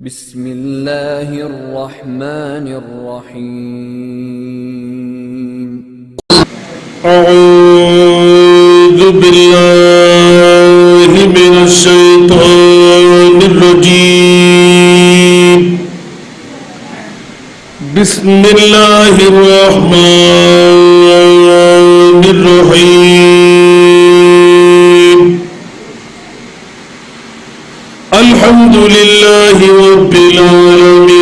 बिस्मिल्लाहिर्रहमानिर्रहीम। अऊज़ु बिल्लाहि मिनश शैतानिर रजीम। बिस्मिल्लाहिर रहमानिर रहीम। अल्हम्दुलिल्लाहि रब्बिल आलमीन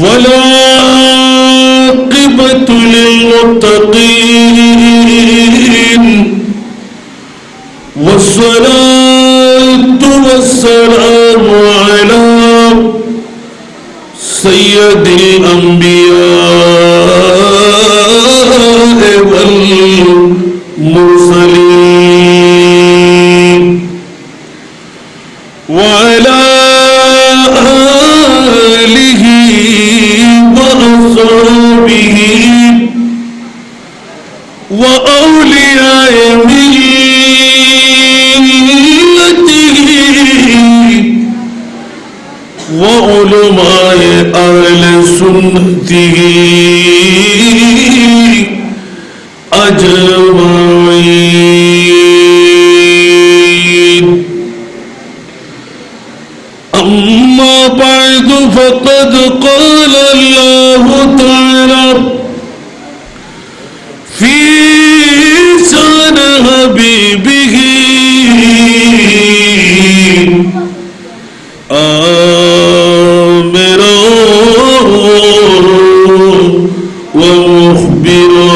वला आक़िबतु लिल-मुत्तक़ीन वस्सलातु वस्सलामु अला सय्यदिल अंबिया वल मुरसलीन व अला आलिहि व अस्हाबिहि व औलियाए मिल्लतिहि व उलमाए अहले सुन्नतिहि अजमाईन। अम्मा बअदु फ़क़द क़ाल अल्लाहु तआला फ़ी शान हबीबिही आमिरा व मुख़बिरा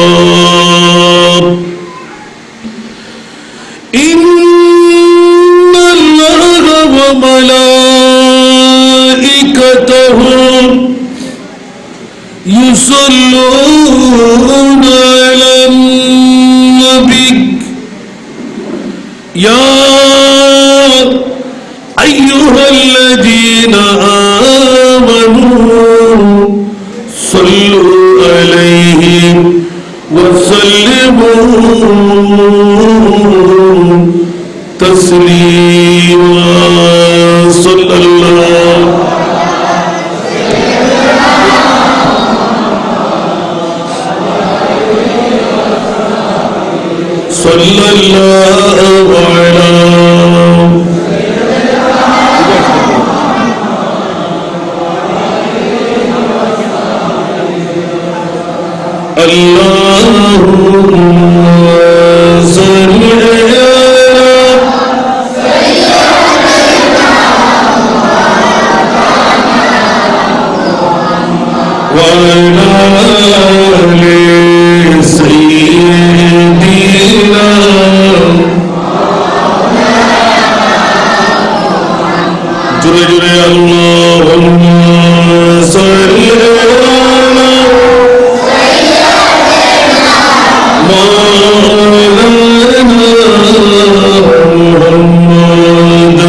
इन्नल्लाह व मलाइकतहु युसल्लूना अलन नबी या अय्युहल्लज़ीना आमनू सल्लू अलैहि व सल्लिमू तस्लीमा। सल्लल्लाहु अलैहि जुरे जुरे अल्लाहुम्मा सल्ली अला मौलाना मुहम्मद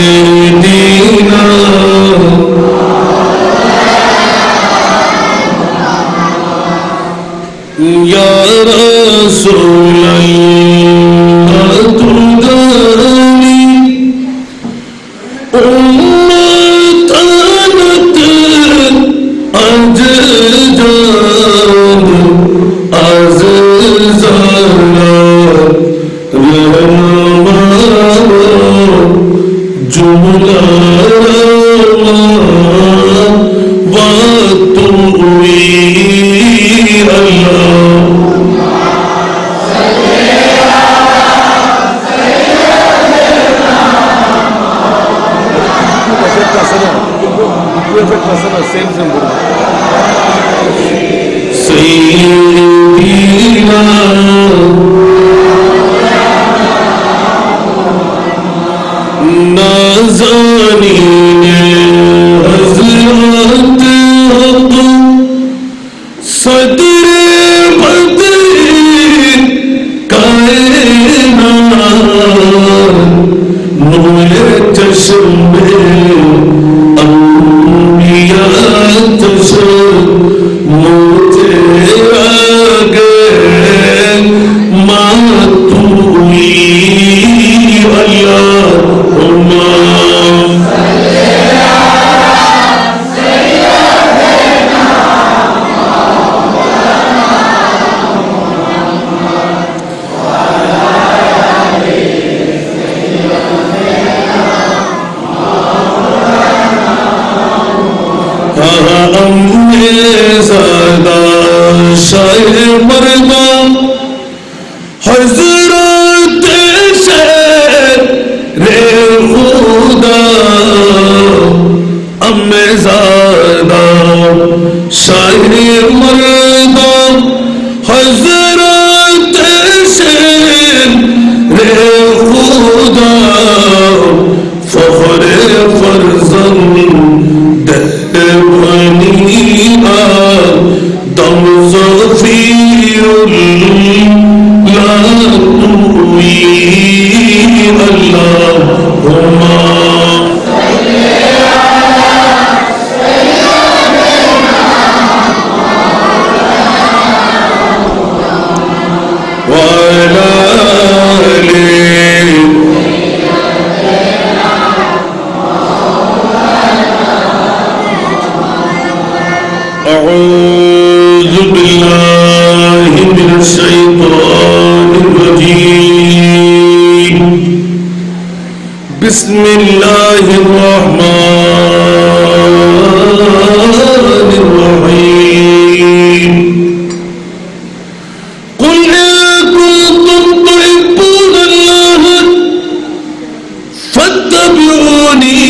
सय्यिदीना या रसूलल्लाह तुदानी उम्मतनत अज़जान अज़ज़ाना रहमा जुमला व तुवी अल्लाह सय्यिदीना नाज़नीन हज़रत हक़ सदरे बदर कायनात नूरे चश्मे अंबिया चश्मे मुझे आगे मा أعوذ بالله من الشيطان الرجيم بسم الله الرحمن الرحيم قل إن كنتم تحبون الله فاتبعوني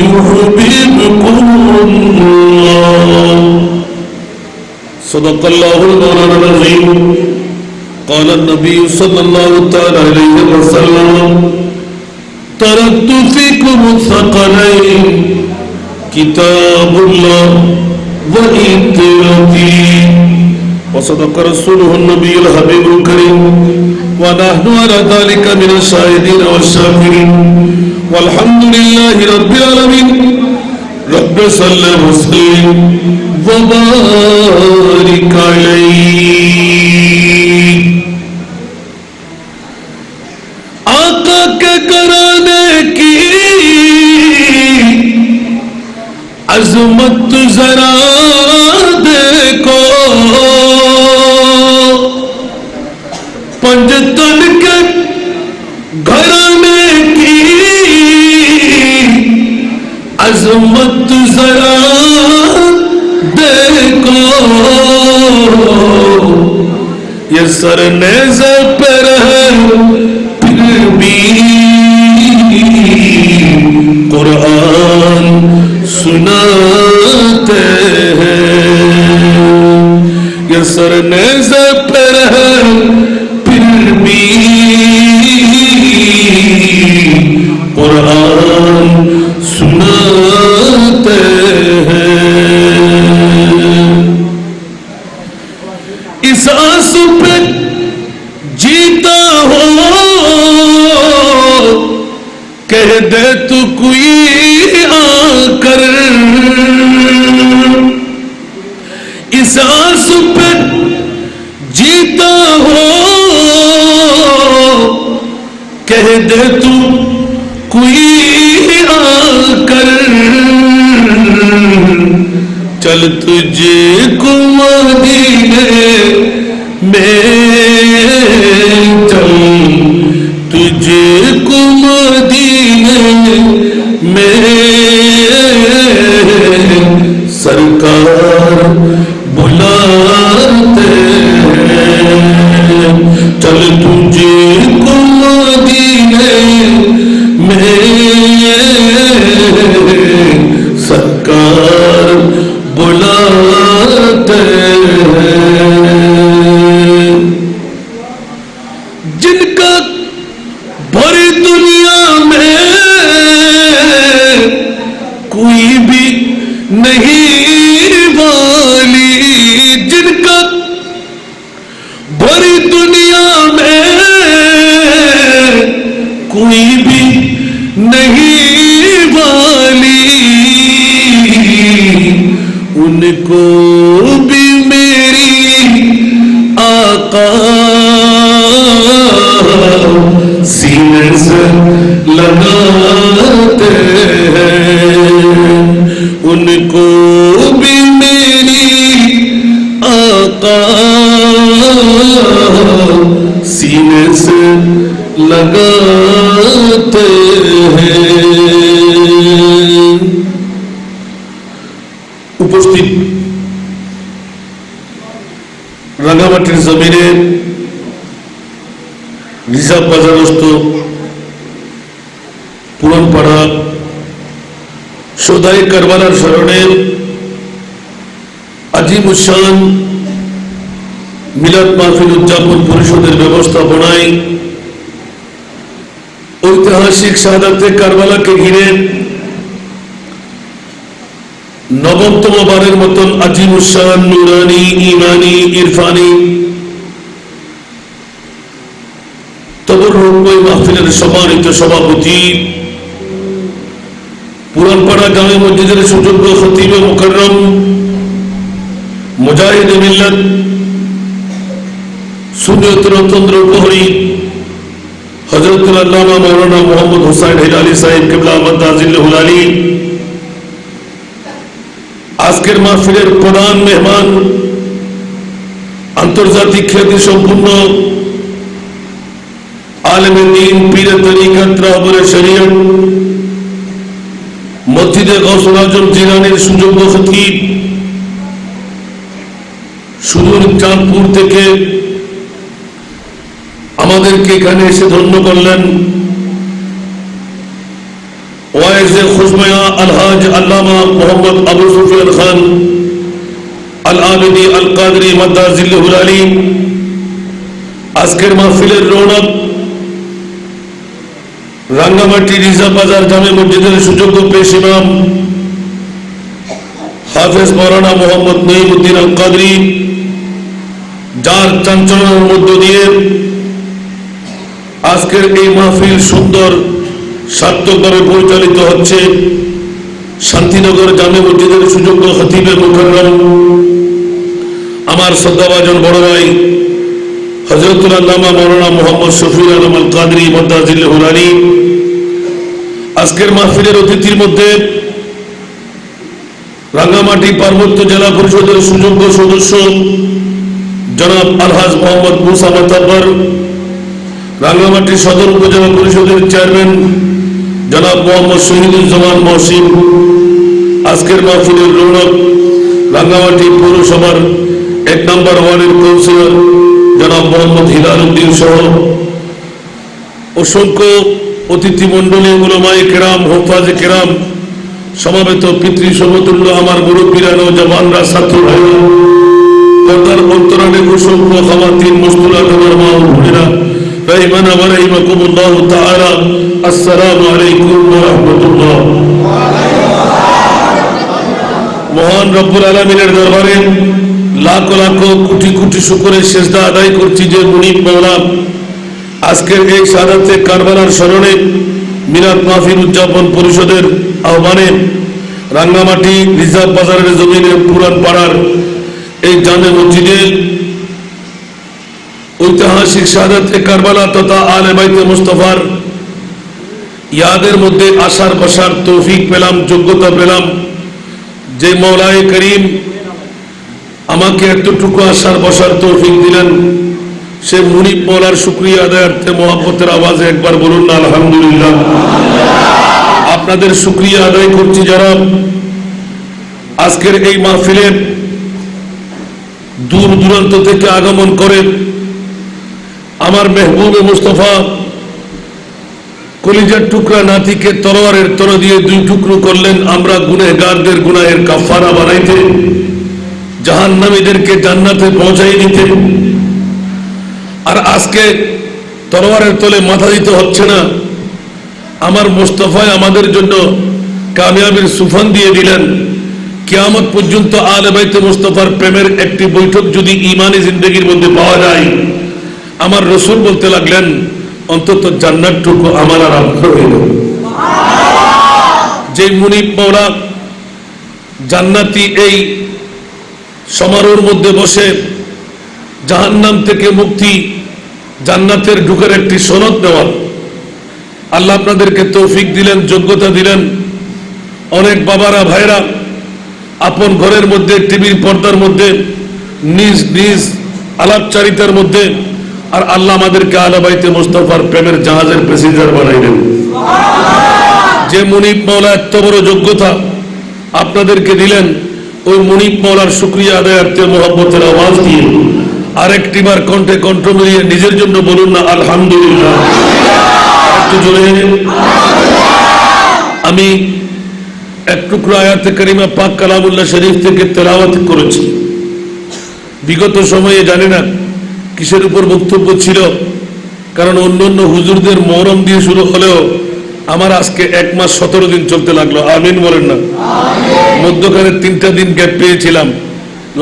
يحببكم الله صدق الله المولانا العظيم قال النبي صلى الله تعالى عليه وسلم تركت فيكم الثقلين كتاب الله وإتباعي وصدق رسوله النبي الحبيب الكريم ونحن على ذلك من الشاهدين والشاكرين والحمد لله رب العالمين رب صل وسلم وبارك عليه आका के कराने की अजमत जरा देखो पंजतन के घराने की अजमत जरा देखो ये सर नेज़े पर है फिर भी कुरान सुनाते हैं ये सर नेज़े पर है फिर भी कुरान सुनाते हैं इस आंसू पे जीता हो कह दे तू कोई आकर इस आंसू पे जीता हो कह दे तू कोई आकर चल तुझे को मदीने में चल तुझे को मदीने में सरकार बुलाते हैं चल तुझे को मदीने में सरकार बुलाते हैं जिनका भरी दुनिया में कोई भी नहीं वाली जिनका भरी दुनिया में कोई भी नहीं वाली उनको भी मेरी आका सीने से लगाते हैं उनको भी मेरी आका सीने से लगाते हैं उपस्थित রাঙামাটির জমিনে রিজার্ভ বাজারস্থ পুরনপাড়া শোধাই কারবালার স্মরণে আজিমুশান মিলাদ মাহফিল উদযাপন পরিষদের ব্যবস্থাপনায় ঐতিহাসিক শাহাদাতে কারবালাকে ঘিরে নবমতম বারের মতন আজিমুশান নুরানি ইমানি ইরফানি তবরুকময় মাহফিলের সম্মানিত সভাপতি, পুরানপাড়া জামে মসজিদের সুযোগ্য খতিবে মুকাররম, মুজাহিদ মিল্লাত, সুন্নিয়তের অত্যন্ত প্রহরী হযরতুল আল্লামা মাওলানা মুহাম্মদ হুসাইন হিলালি সাহেব কিবলা আহমদ তাজিল্লাহুল আলী, আজকের মাহফিলের প্রধান মেহমান, আন্তর্জাতিক খ্যাতি সম্পন্ন আলেমে দ্বীন, পীরে তরিকত, রাহবরে শরীয়ত, মসজিদে গৌসুল আজম জিলানীর সুযোগ্য খতিব, সুদূর চাঁদপুর থেকে আমাদেরকে এখানে এসে ধন্য করলেন ওয়াইজে খুশমায়া আলহাজ আল্লামা মোহাম্মদ আবু সুফিয়ান খান আল আবিদি আল কাদরি মাদ্দাজিল্লাহুল আলী। আজকের মাহফিলের রৌনক রাঙ্গামাটি রিজা বাজার জামে মসজিদের সুযোগ্য পেশ ইমাম হাফেজ মাওলানা মোহাম্মদ নঈমউদ্দিন আল কাদরি, যার চাঞ্চল্যের মধ্য দিয়ে আজকের এই মাহফিল সুন্দর সার্থকভাবে পরিচালিত হচ্ছে। শান্তিনগর জামে মসজিদের সুযোগ্য খতিবে মুকাররম আমার শ্রদ্ধাভাজন বড় ভাই হযরতুল আল্লামা মাওলানা মুহাম্মদ শফিউল আলম আল কাদরি মাদ্দাজিল্লাহুল আলী। আজকের মাহফিলের অতিথির মধ্যে রাঙ্গামাটি পার্বত্য জেলা পরিষদের সুযোগ্য সদস্য জনাব আলহাজ মোহাম্মদ মুসা মাতাব্বর, রাঙ্গামাটি সদর উপজেলা পরিষদের চেয়ারম্যান জনাব মোহাম্মদ শহীদুজ্জামান মহসিন। আজকের মাহফিলের রৌনক রাঙ্গামাটি পৌরসভার 1 নম্বর ওয়ার্ডের কাউন্সিলর জনাব মোহাম্মদ হিলাল উদ্দিন সহ অসংখ্য অতিথি মন্ডলী, উলামায়ে কেরাম, হুফাজে কেরাম, সমাবেত পিতৃ সমতুল্য আমার মুরব্বীরা, নওজওয়ানরা, ছাত্র ভাইরা, পর্দার অন্তরালে অসংখ্য খাওয়াতিন, মস্তুরাত, আমার মা ও বোনেরা, রাহিমানা ওয়া রাহিমাকুমুল্লাহ তাআলা, আসসালামু আলাইকুম ওয়া রাহমাতুল্লাহ। মহান রব্বুল আলামিনের দরবারে লাখ লাখ কোটি কোটি শুকরের সেজদা আদায় করছি যে মুনিব মাওলা আজকের এই শাহাদাতে কারবালার স্মরণে মিলাদ মাহফিল উদযাপন পরিষদের আহ্বানে রাঙ্গামাটি রিজার্ভ বাজারের জমিনে পুরান পাড়ার এই জামে মসজিদে ঐতিহাসিক শাহাদাতে কারবালা তথা আলে বাইতে মুস্তাফার ইয়াদের মধ্যে আসার বসার তৌফিক পেলাম, যোগ্যতা পেলাম। যে মওলায়ে করিম আমাকে এতটুকু আসার বসার তৌফিক দিলেন, সে মুনিব মওলার শুকরিয়া আদায়ার্থে মহব্বতের আওয়াজে একবার বলুন না আলহামদুলিল্লাহ। আপনাদের শুকরিয়া আদায় করছি যারা আজকের এই মাহফিলে দূর দূরান্ত থেকে আগমন করে আমার মেহবুবে মুস্তাফা কলিজার টুকরা নাতিকে তলোয়ারের তর দিয়ে 2 টুকরো করলেন আমরা গুনাহগারদের গুনাহের কাফারা বানাইতে, জাহান্নামীদেরকে জান্নাতে পৌঁছাই দিতে। আর আজকে তলোয়ারের তলে মাথা দিতে হচ্ছে না, আমার মুস্তাফায় আমাদের জন্য কামিয়াবির সুফান দিয়ে দিলেন। কিয়ামত পর্যন্ত আলে বাইতে মুস্তাফার প্রেমের একটি বৈঠক যদি ঈমানি জিন্দেগির মধ্যে পাওয়া যায়, আমার রাসূল বলতে লাগলেন অন্তত জান্নাতটুকু আমার আর আপনার হয়ে যাবে। যে মুনিব মাওলা জান্নাতি এই সমারোহের মধ্যে বসে জাহান্নাম থেকে মুক্তি, জান্নাতের ঢুকার একটি সনদ নেওয়ার আল্লাহ আপনাদেরকে তৌফিক দিলেন, যোগ্যতা দিলেন। অনেক বাবারা, ভাইরা আপন ঘরের মধ্যে, টিভির পর্দার মধ্যে, নিজ নিজ আলাপচারিতার মধ্যে, আর আল্লাহ আমাদেরকে আলে বাইতে মুস্তাফার প্রেমের জাহাজের প্যাসেঞ্জার বানাইলেন। যে মুনিব মাওলা এত বড় যোগ্যতা আপনাদেরকে দিলেন, ওই মুনিব মাওলার শুকরিয়া আদায়ার্থে মহব্বতের আওয়াজ দিয়ে আরেকটিবার কণ্ঠে কণ্ঠ মিলিয়ে নিজের জন্য বলুন না আলহামদুলিল্লাহ। একটু জোরে। আমি এক টুকরো আয়াতে কারিমা পাক কালামুল্লাহ শরীফ থেকে তেলাওয়াত করেছি। বিগত সময়ে জানি না কিসের উপর বক্তব্য ছিল, কারণ অন্যান্য হুজুরদের মুহররম দিয়ে শুরু হলেও আমার আজকে 1 মাস 17 দিন চলতে লাগলো। আমিন বলেন না। মধ্যখানে 3টা দিন গ্যাপ পেয়েছিলাম,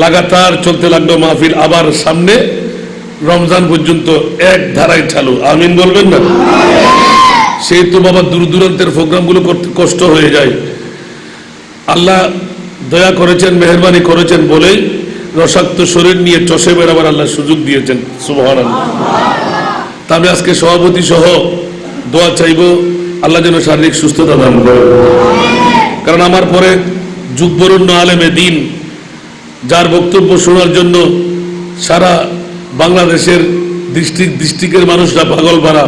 লাগাতার চলতে লাগলো মাহফিল। আবার সামনে রমজান পর্যন্ত এক ধারায় চালু, আমিন বলবেন না? সেই তো বাবা দূর দূরান্তের প্রোগ্রামগুলো করতে কষ্ট হয়ে যায়। আল্লাহ দয়া করেছেন, মেহেরবানি করেছেন বলেই রসাক্ত শরীর নিয়ে চষে বেড়াবার আল্লাহ সুযোগ দিয়েছেন, সুবহানাল্লাহ। তবে আজকে সভাপতি সহ দোয়া চাইব আল্লাহ যেন শারীরিক সুস্থতা দান করে, কারণ আমার পরে যুগবরণ্য আলেমে দিন যার বক্তব্য শোনার জন্য সারা বাংলাদেশের ডিস্ট্রিক্টের মানুষরা পাগল পাড়া,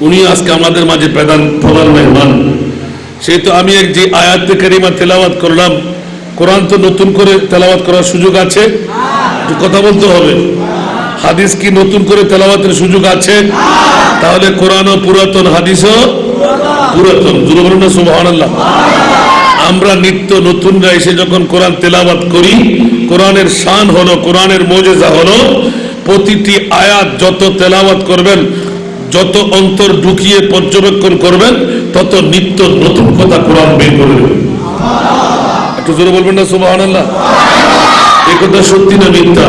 উনি আজকে আমাদের মাঝে প্রধান মেহমান। সেই তো আমি যে আয়াতে কারিমা তেলাওয়াত করলাম, কোরআন তো নতুন করে তেলাওয়াত করার সুযোগ আছে? কথা বলতে হবে। হাদিস কি নতুন করে তেলাওয়াতের সুযোগ আছে? তাহলে কোরআনও পুরাতন, হাদিসও পুরাতন। জোরে বলুন না সুবহানাল্লাহ। আমরা নিত্য নতুনরা এসে যখন কোরআন তেলাওয়াত করি, কোরআনের শান হলো, কোরআনের মুজিজা হলো, প্রতিটি আয়াত যত তেলাওয়াত করবেন, যত অন্তর ঢুকিয়ে পর্যবেক্ষণ করবেন, তত নিত্য নতুন কথা কোরআন বের করে দেবেন। একটু জোরে বলবেন না সুবহানাল্লাহ। এই কথা সত্যি না মিথ্যা?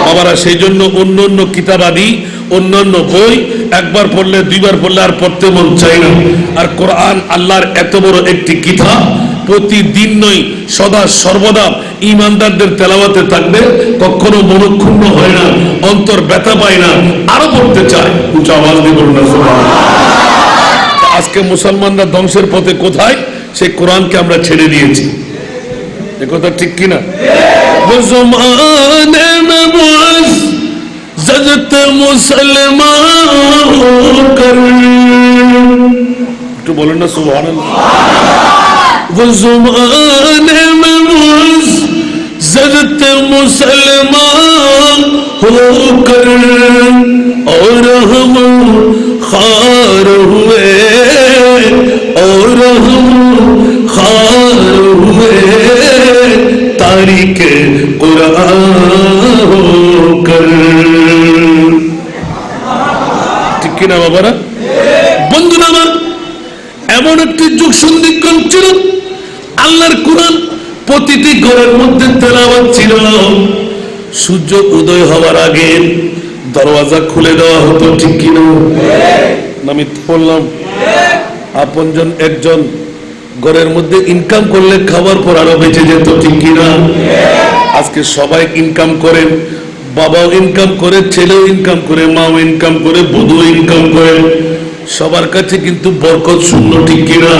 বাবারা, সেই জন্য অন্য কিতাবাদি অন্যান্য বই একবার পড়লে দুইবার পড়লে আর পড়তে মন চায় না। আর কোরআন আল্লাহর এত বড় একটি কিতাব, প্রতিদিন নয় সদা সর্বদা ইমানদারদের তেলাওয়াতে থাকবে, কখনো মনক্ষুণ্ণ হয় না, অন্তর ব্যথা পায় না, আরো পড়তে চায়। উচ্চ আওয়াজ দিয়ে বলুন না সুবহানাল্লাহ। আজকে মুসলমানরা ধ্বংসের পথে কোথায়? সেই কোরআনকে আমরা ছেড়ে দিয়েছি। এ কথা ঠিক কিনা? একটু বলেন না সুবহানাল্লাহ। वो ज़माने में मुज़्ज़त मुसलमान होकर और हम खार हुए, और हम खार हुए, तारीख कुरान होकर। ঠিক কিনা বাবারা? বন্ধুরা আমার, এমন একটি যুগ সন্ধিক্ষণ ছিল, আল্লাহর কোরআন প্রতিটি ঘরের মধ্যে তেলাওয়াত ছিল। সূর্য উদয় হওয়ার আগে দরওয়াজা খুলে দেওয়া হতো, ঠিক কিনা? আমি বললাম আপনজন একজন ঘরের মধ্যে ইনকাম করলে খাবার পর আরো বেঁচে যেত, ঠিক কিনা? আজকে সবাই ইনকাম করেন, বাবাও ইনকাম করে, ছেলেও ইনকাম করে, মাও ইনকাম করে, বধূও ইনকাম করে, সবার কাছে কিন্তু বরকত শূন্য, ঠিক কিনা?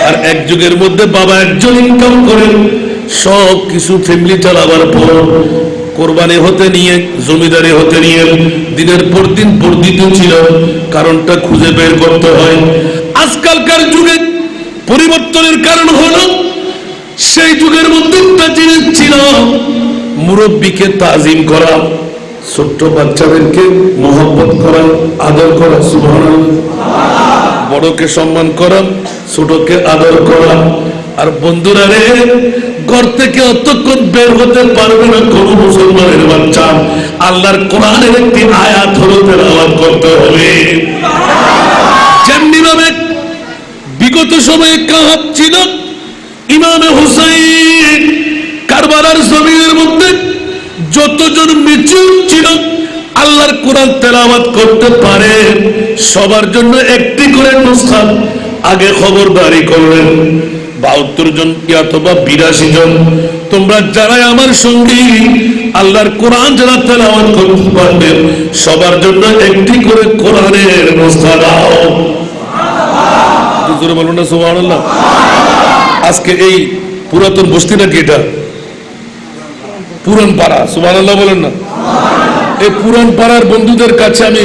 আর এক যুগের মধ্যে বাবা একজন ইনকাম করেন, সব কিছু ফ্যামিলি চালাবার পর কোরবানি হতে নিয়ে, জমিদারি হতে নিয়ে দিনের পর দিন বর্ধিত ছিল। কারণটা খুঁজে বের করতে হয়। আজকালকার যুগে পরিবর্তনের কারণ হলো, সেই যুগের মধ্যে একটা জিনিস ছিল, মুরব্বীকে তাজিম করা, ছোট্ট বাচ্চাদেরকে মোহব্বত করা, আদর করা, সুবহানাল্লাহ। বড়কে সম্মান করা, ছোটকে আদর করা। আর বন্ধুরা রে, ঘর থেকে অতক্ষণ বের হতে পারবে না কোন মুসলমানের বাচ্চা, আল্লাহর কোরআনের একটি আয়াত হলো তেলাওয়াত করতে হবে। যেমনি ভাবে বিগত সময়ে কাহাব ছিল, ইমামে হুসাইন কারবালার জমিনের মধ্যে যতজন মিছিল ছিল, আল্লাহর কোরআন তেলাওয়াত করতে পারে, সবার জন্য একটি করে নুসখা আগে খবরদারি করলেন। 72 জন কি অথবা 82 জন, তোমরা যারাই আমার সঙ্গী, আল্লাহর কোরআন যারা তেলাওয়াত করতে পারবে, সবার জন্য একটি করে কোরআনের নুসখা দাও। জোরে বলুন না সুবহানাল্লাহ। আজকে এই পুরাতন বস্তি নাকি এটা? পুরান পাড়া, সুবহানাল্লাহ বলেন না। এই পুরান পাড়ার বন্ধুদের কাছে আমি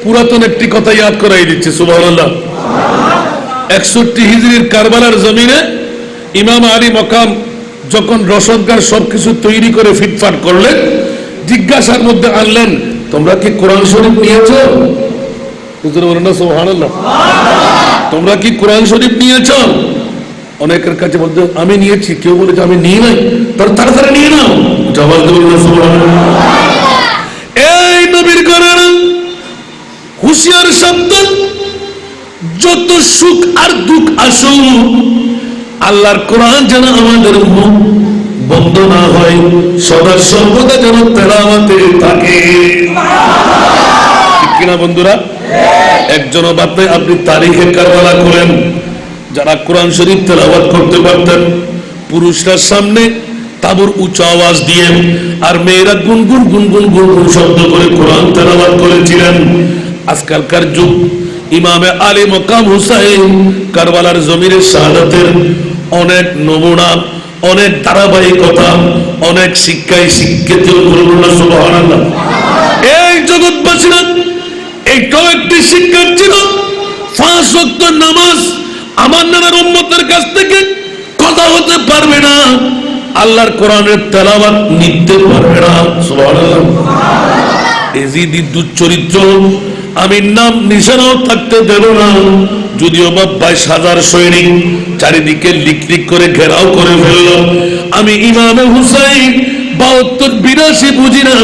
পুরাতন একটি কথা ইয়াদ করাই দিচ্ছি, সুবহানাল্লাহ। 61 হিজরির কারবালার জমিনে ইমাম আলী মকাম যখন রসদগার সবকিছু তৈরি করে ফিটফাট করলেন, জিজ্ঞাসার মধ্যে আনলেন, তোমরা কি কোরআন শরীফ নিয়েছ? হুজুর বলেন না সুবহানাল্লাহ। তোমরা কি কোরআন শরীফ নিয়েছ? অনেকের কাছে বলতে আমি নিয়েছি, কেউ বলেছে আমি নিয়ে নাই, তার তাড়াতাড়ি নিয়ে নাও, জবাব দেবেন না সুবহানাল্লাহ। এই নবীর ঘরানা হুঁশিয়ার শব্দ, যত সুখ আর দুঃখ আসুক, আল্লাহর কোরআন যেন আমাদের মুখ বন্ধ না হয়, সদা সর্বদা যেন তেলাওয়াতে থাকে। ঠিক কিনা বন্ধুরা? একজনও বাদ নাই। আপনি তারিখে কারবালা করেন, যারা কোরআন শরীফ তেলাওয়াত করতে পারতেন পুরুষরা সামনে তাবুর উঁচু আওয়াজ দিয়ে, আর মেয়েরা গুনগুন গুনগুন গুনগুন শব্দ করে কোরআন তেলাওয়াত করেছিলেন। আজকালকার যুগ, ইমামে আলী মকাম হুসাইন কারবালার জমিনের শাহাদাতের অনেক নমুনা, অনেক ধারাবাহিকতা, অনেক শিক্ষায় শিক্ষিত। সুবহানাল্লাহ। এই জগৎবাসীরা এইটাও একটি শিক্ষা ছিল, 5 ওয়াক্ত নামাজ আমার নামের উম্মতের কাছ থেকে কথা হতে পারবে না, আল্লাহর কোরআনের তেলাওয়াত নিতে পারবে না। সুবহানাল্লাহ। এজিদি দুশ্চরিত্র আমি নাম নিশানাও থাকতে দেব না, যদিও বা 22,000 সৈনিক চারিদিকে লিক করে ঘেরাও করে ফেলল। আমি ইমামে হুসাইন 72-82 বুঝি না,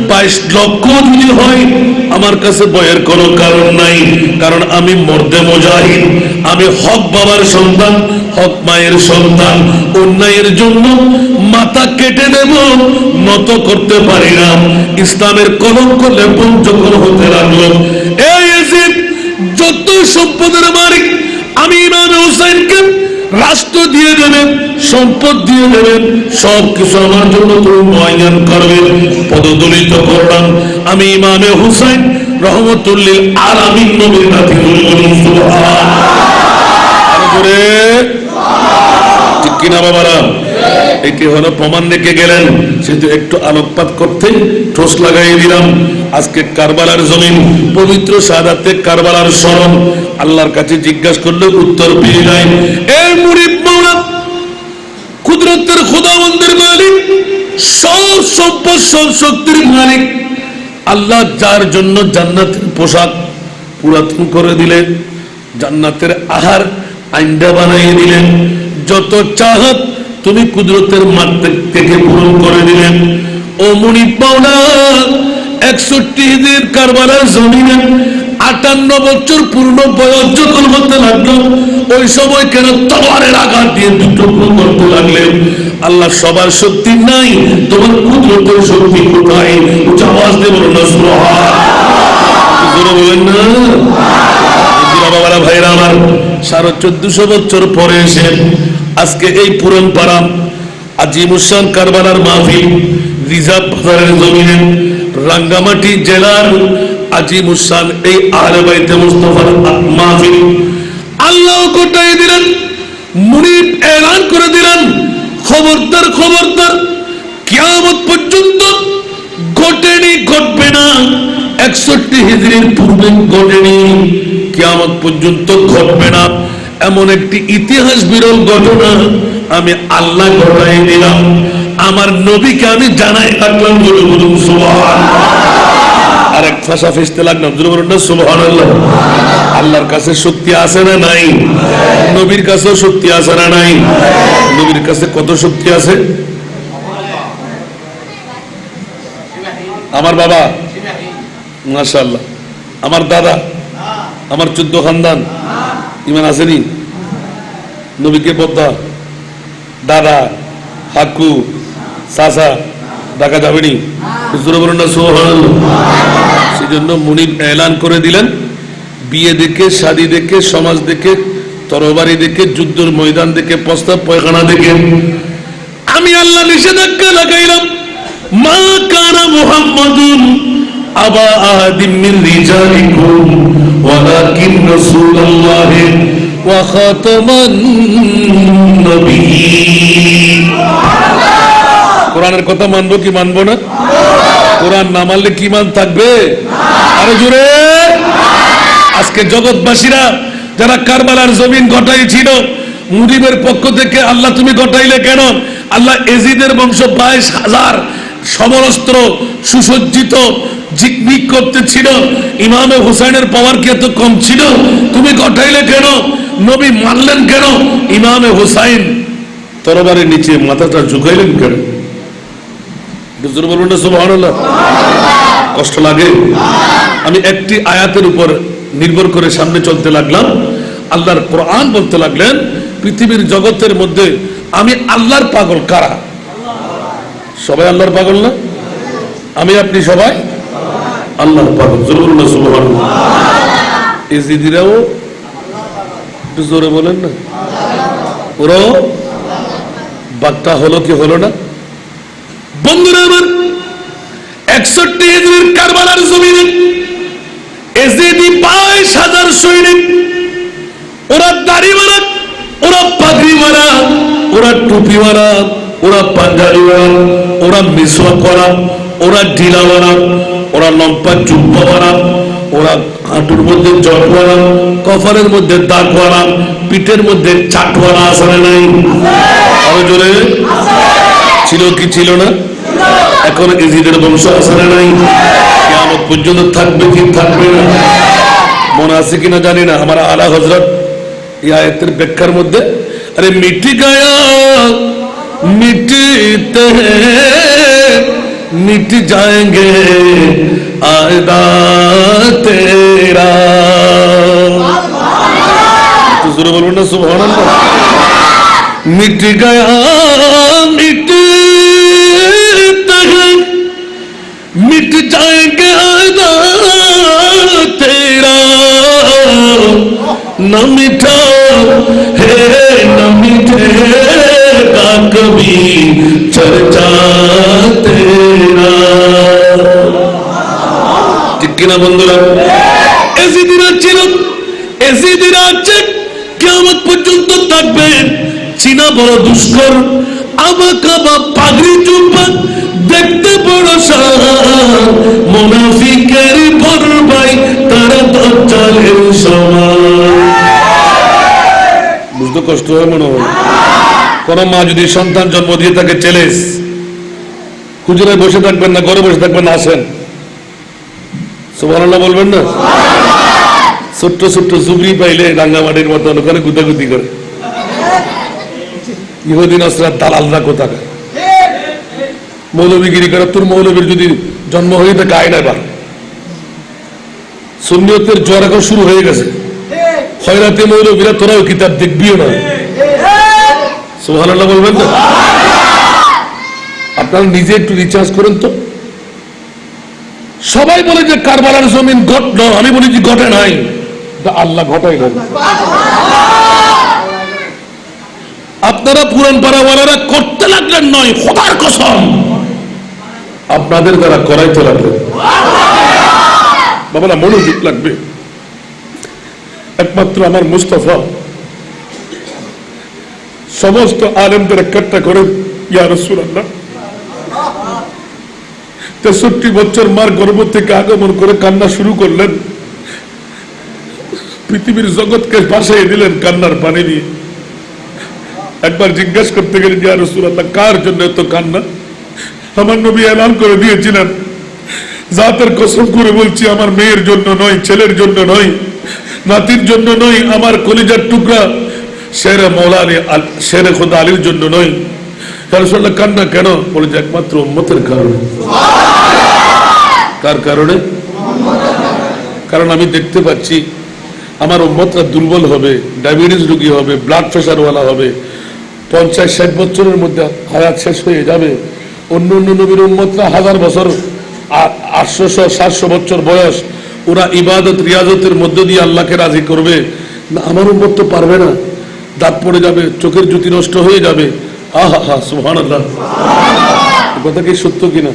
22 লক্ষ যদি হয় আমার কাছে ভয়ের কোনো কারণ নাই, কারণ আমি মর্দে মুজাহিদ, আমি হক বাবার সন্তান, হক মায়ের সন্তান। অন্যায়ের জন্য মাথা কেটে দেব, নত করতে পারি না। ইসলামের কলঙ্ক লেপন যখন হতে লাগলো, এই ইয়াজিদ যত সম্পদের মালিক, আমি ইমামে হুসাইনকে রাষ্ট্র দিয়ে দেবেন, সম্পদ দিয়ে দেবেন, সব কিছু আমার জন্য তুমি মুআয়্যান করবেন। পদদলিত করলাম আমি ইমামে হুসাইন রহমতুল্লিল আলামিন নবীর নাতি। ঠিক কিনা বাবারা? এটি হলো প্রমাণ রেখে গেলেন, সেহেতু একটু আলোকপাত করতে ঠোস লাগাই দিলাম। আজকে কারবালার জমিন, পবিত্র শাহাদাতে কারবালার স্মরণ, আল্লাহর কাছে জিজ্ঞাসা করলে উত্তর পেয়ে যায়। এই মুরিদ মাওলা কুদরতের খোদাবন্দের মালিক, সব সম্পদ সব শক্তির মালিক আল্লাহ, যার জন্য জান্নাতের পোশাক পুরাতন করে দিলেন, জান্নাতের আহার আইন্দা বানাইয়ে দিলেন, যত চাহাত তুমি কুদরতের মাঠ থেকে পূরণ করে দিলেন। ও মুনিব মাওলা 61 হিজরির কারবালার জমিনে 58 বছর পূর্ণ বয়স যখন হতে লাগলো, ওই সময় কেন তলোয়ারের আঘাত দিয়ে দুটুকরো করতে লাগলেন? আল্লাহ সবার শক্তি নাই, তোমার কুদরতের শক্তি কোথায়? উচ্চ আওয়াজ দিয়ে বলো না সুবহানাল্লাহ। বলেন না বাবারা, ভাইরা আমার, 1450 বছর পরে এসে আজকে এই পুরান পাড়া আজিমুসান কারবালার মাহফিল, রিজার্ভ বাজারের জমিনে রাঙ্গামাটি জেলার আজিমুসান এই আহলে বাইতে মুস্তাফার মাহফিল আল্লাহ কোটাই দিলেন। মুনিব এলান করে দিলেন, খবরদার খবরদার, কিয়ামত পর্যন্ত ঘটেনি, ঘটবে না। 61 হিজরির পূর্বে ঘটেনি, কিয়ামত পর্যন্ত ঘটবে না, এমন একটি ইতিহাস বিরল ঘটনা আমি আল্লাহ ঘটাই দিলাম। আমার নবীকে আমি জানাই রাখলাম। বলুন সুবহানাল্লাহ। আর এক ভাষা ফেসতে লাগলাম, বলুন না সুবহানাল্লাহ। আল্লাহর কাছে শক্তি আছে না নাই? নবীর কাছেও শক্তি আছে না নাই? নবীর কাছে কত শক্তি আছে? আমার বাবা মাশাআল্লাহ, আমার দাদা, আমার 14 খানদান ইমান আসেনি? নবীকে বদ্ধা দাদা, হাকু, চাচা ডাকা যাবেনি? বলুন না সুবহানাল্লাহ। সেই জন্য মুনিব এলান করে দিলেন, বিয়ে দেখে, শাদী দেখে, সমাজ দেখে, তরবারি দেখে, যুদ্ধের ময়দান দেখে, প্রস্তাব পয়খানা দেখে আমি আল্লাহ নিষেধাজ্ঞা লাগাইলাম, মা কানা মুহাম্মাদুন আবা আহাদিম মিন রিজালিকুম ওয়ালাকিন রাসূলুল্লাহি ওয়া খাতামান নবিয়্যিন। কোরআনের কথা মানবো কি মানবো না? কোরআন না মানলে কি মান থাকবে? আরো জোরে। আজকে জগৎবাসীরা যারা কারবালার জমিন ঘটাইছিল, মুনিবের পক্ষ থেকে আল্লাহ তুমি ঘটাইলে কেন? আল্লাহ এজিদের বংশ 22,000 সমরস্ত্র সুসজ্জিত জিকমিক করতেছিল, ইমামে হুসাইনের পাওয়ার কি এত কম ছিল? তুমি ঘটাইলে কেন? নবী মানলেন কেন? ইমামে হুসাইন তরবারের নিচে মাথাটা ঝুঁকাইলেন কেন? বলুন না সুবহানাল্লাহ। কষ্ট লাগে? আমি একটি আয়াতের উপর নির্ভর করে সামনে চলতে লাগলাম। আল্লাহর কোরআন বলতে লাগলেন, পৃথিবীর জগতের মধ্যে আমি আল্লাহর পাগল কারা? সবাই আল্লাহর পাগল না? আমি আপনি সবাই আল্লাহর পাগল। জোরে না সুবহানাল্লাহ। ইজিদিরাও একটু জোরে বলেন না। ওরাও বাক্তা হলো কি হলো না? বন্ধুরা আমার, 61 হিজরির কারবালার জমিনে এজিদি 22,000 সৈনিক, ওরা দাড়িওয়ালা, ওরা পাগড়িওয়ালা, ওরা টুপিওয়ালা, ওরা পাঞ্জাবিওয়ালা, ওরা মিসওয়াকওয়ালা, ওরা ঢিলাওয়ালা, ওরা লম্বা জুব্বাওয়ালা, ওরা হাঁটুর মধ্যে জটওয়ালা, কপালের মধ্যে দাগওয়ালা, পিঠের মধ্যে চাটওয়ালা আছে না নাই? আরো জোরে ছিল কি ছিল না? এখন ইজিদের বংশ আছে না নাই? কিয়ামত পর্যন্ত থাকবে কি থাকবে না? মনে আছে কিনা জানি না। আমার আলা হযরত এই আয়াতের ব্যাখ্যার মধ্যে, আরে মিটি গায়া মিটতে মিট जाएंगे आदा तेरा। तो जरूर बोलो ना सुभान अल्लाह। मिट गया मिटते हैं मिट जाएंगे आदा तेरा, न मिटा है न मिटेगा कभी चर्चा तेरा। ঠিক কিনা বন্ধুরা? এজিদিরা ছিল, এজিদিরা আছে, কিয়ামত পর্যন্ত থাকবে। চীনা বড় দুষ্কর, আবাকাবা পাগড়ি জুব্বা, দেখতে বড় শান, মুনাফিকের বড় ভাই, তারা দাজ্জালের সমান। বুঝতে কষ্ট হয় মনে হয়? কোন মা যদি সন্তান জন্ম দিয়ে তাকে চ্যালেঞ্জ, হুজুরায় বসে থাকবেন না, ঘরে বসে থাকবেন না, আসেন সুবহানাল্লাহ বলবেন না? ছোট্ট ছোট্ট জুবরি পাইলে রাঙ্গামাটির মতো ওখানে গুদাগুদি করে। ইহুদি নাসরা দালালরা কোথাকার, মৌলবীগিরি করে। তোর মৌলবীর যদি জন্ম হয়ে থাকে আয় না, এবার সুন্নিয়তের জ্বর এখন শুরু হয়ে গেছে। খয়রাতি মৌলবীরা তোরাও কিতাব দেখবিও না। সুবহানাল্লাহ বলবেন না? আপনারা নিজে একটু রিচার্জ করেন তো। সবাই বলে যে কারবালার জমিন ঘটল, আমি বলি যে ঘটে নাই, আল্লাহ ঘটাই নাই। আপনারা পুরান পাড়াওয়ালারা করতে লাগলেন নয়, খোদার কসম আপনাদের দ্বারা করাইতে লাগলেন। বাবা না, মনোযোগ লাগবে। একমাত্র আমার মুস্তাফা সমস্ত আলেমদের একট্টা করে, ইয়া রাসূলুল্লাহ 63 বছর মার গর্ভ থেকে আগমন করে কান্না শুরু করলেন, পৃথিবীর জগৎকে ভাসাইয়ে দিলেন কান্নার পানি দিয়ে। একবার জিজ্ঞাসা করতে গেলেন, ইয়া রাসূলুল্লাহ কার জন্য এত কান্না? আমার নবী এলান করে দিয়েছিলেন, জাতের কসম করে বলছি, আমার মেয়ের জন্য নয়, ছেলের জন্য নয়, নাতির জন্য নয়, আমার কলিজার টুকরা শেরে মৌলানা শেরে খোদা আলীর জন্য নয়। ইয়া রাসূলুল্লাহ কান্না কেন? বলে যে একমাত্র উম্মতের কারণে। কার কারণে? কারণ আমি দেখতে পাচ্ছি আমার উম্মতরা দুর্বল হবে, ডায়াবেটিস রোগী হবে, ব্লাড প্রেশারওয়ালা হবে, 50-60 বছরের মধ্যে হায়াত শেষ হয়ে যাবে। অন্য অন্য নবীর উম্মতরা 1000 বছর, 800-700 বছর বয়স, ওরা ইবাদত রিয়াজতের মধ্য দিয়ে আল্লাহকে রাজি করবে। না, আমার উম্মত তো পারবে না, দাঁত পড়ে যাবে, চোখের জ্যোতি নষ্ট হয়ে যাবে। আহা হা সুবহানাল্লাহ। কথা কি সত্য কিনা?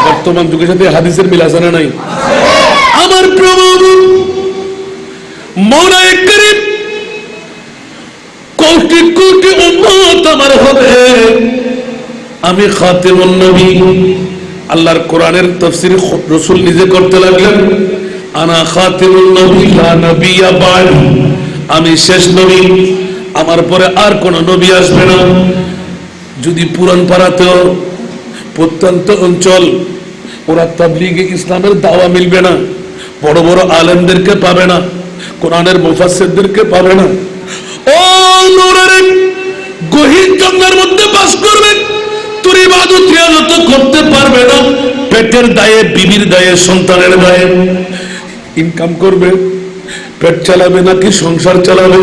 বর্তমান যুগের সাথে হাদিসের মিল আছে না নাই? আমার প্রভু মওলা করিম, কোটি কোটি উম্মত আমার হবে, আমি খাতিমুন নবী। আল্লাহর কোরআনের তাফসীর রাসূল নিজে করতে লাগলেন, আনা খাতিমুন নবী লা নবিয়্যা বা'দি, আমি শেষ নবী, আমার পরে আর কোন নবী আসবে না। যদি পুরান পাড়াতেও প্রত্যন্ত অঞ্চল ওরা তাবলীগে ইসলামের দাওয়া মিলবে না, বড় বড় আলেমদেরকে পাবে না, কোরআনের মুফাসসিরদেরকে পাবে না। ও নূরের গহীন জঙ্গলের মধ্যে বাস করবে, তোর ইবাদত রিয়াজত করতে পারবে না, পেটের দায়ে, বিবির দায়ে, সন্তানের দায়ে ইনকাম করবে, পেট চালাবে নাকি সংসার চালাবে।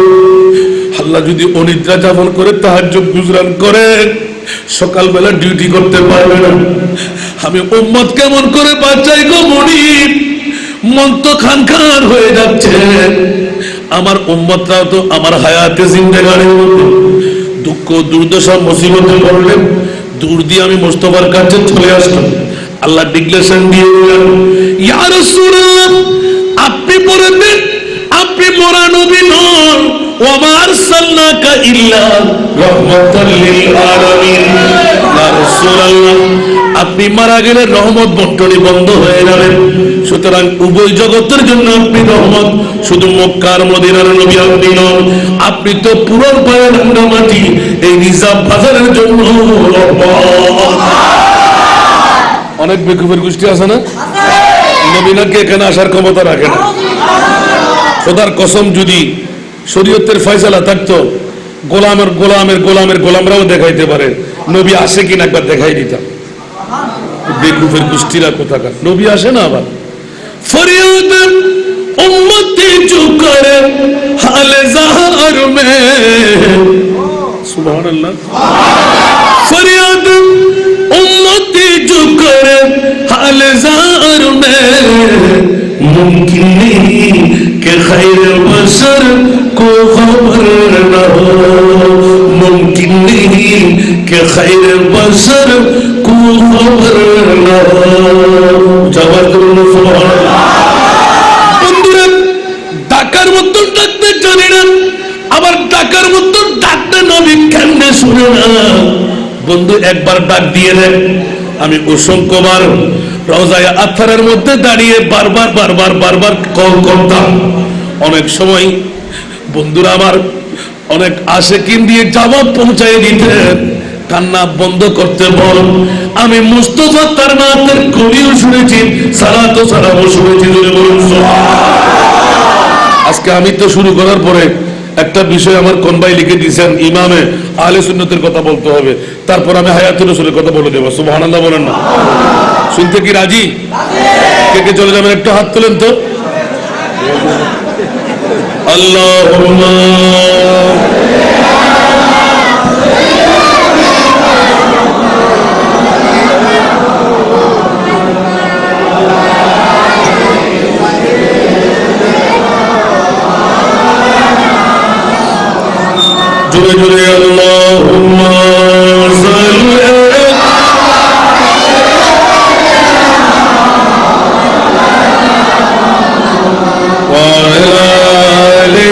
আল্লাহ যদি অনিদ্রা যাপন করে তাহাজ্জুদ গুজরান করে, সকালবেলা ডিউটি করতে পারবে না। আমি উম্মত কেমন করে বাঁচাই গো মুনির, মন তো খানখান হয়ে যাচ্ছে। আমার উম্মতরাও তো আমার হায়াতে জিন্দেগানির মধ্যে দুঃখ দুর্দশা মুসিবতে পড়লে দূর দিয়ে আমি মুস্তাফার কাছে চলে আসলাম। আল্লাহ ডিক্লেরেশন দিয়ে দিলেন, ইয়া রাসূলুল্লাহ, আপনি পড়ে দেন, আপনি মোরা নবী নন, ওয়া মা আরসালনাকা ইল্লা রাহমাতাল লিল আলামিন। ইয়া রাসূলুল্লাহ, আপনি মারা গেলে রহমত বন্টন বন্ধ হয়ে যাবে, সুতরাং উভয় জগতের জন্য আপনি রহমত। শুধু মক্কার মদিনার নবী আপনি নন, আপনি তো পুরো পায়ে রাঙ্গামাটি এই রিজার্ভ বাজারের জন্য রহমত। অনেক বেকুফের গোষ্ঠী আছে না, নবী নাকি এখানে আসার ক্ষমতা রাখে না। খোদার কসম, যদি শরীয়তের ফয়সালা থাকতো, গোলামের গোলামের গোলামের গোলামরাও দেখাইতে পারে নবী আসে কিনা, একবার দেখাই দিতাম। বেকুফের গোষ্ঠীরা কোথাকার, নবী আসে না। আবার ফরিয়াদ উম্মতি जो करे हाल ज़हर में, सुभान अल्लाह, फरियाद उम्मती जो करे हाल ज़हर में, मुमकिन नहीं कि खैर बशर को खबर न हो, मुमकिन नहीं कि खैर बशर को खबर न हो। जवाब सुभान अल्लाह। বন্ধুরা, ডাকার মতন ডাকতে জানি না, আবার ডাকার মতন ডাকতে নবী কেমনে শুনে না। বন্ধু একবার ডাক দিয়ে দেন, আমি অসংখ্যবার রওজায়ে আতহারের মধ্যে দাঁড়িয়ে বারবার বারবার বারবার কল করতাম। অনেক সময় বন্ধুরা আমার অনেক আশেকিন দিয়ে জবাব পৌঁছায় দিতেন, কান্না বন্ধ করতে বল। আমি মুস্তাফা তার নাতের কলিও শুনেছি, সালাতও সালামও শুনেছি। আজকে আমি তো শুরু করার পরে একটা বিষয় আমার কোন ভাই লিখে দিয়েছেন, ইমামে আহলে সুন্নতের কথা বলতে হবে, তারপর আমি হায়াতুর রাসূলের কথা বলে দেবো। সুবহানাল্লাহ বলেন না? শুনতে কি রাজি? কে কে চলে যাবেন একটু হাত তোলেন তো। আল্লাহুম্মা জোরে জোরে আল্লাহুম্মা সাল্লি ওয়া আলা আলি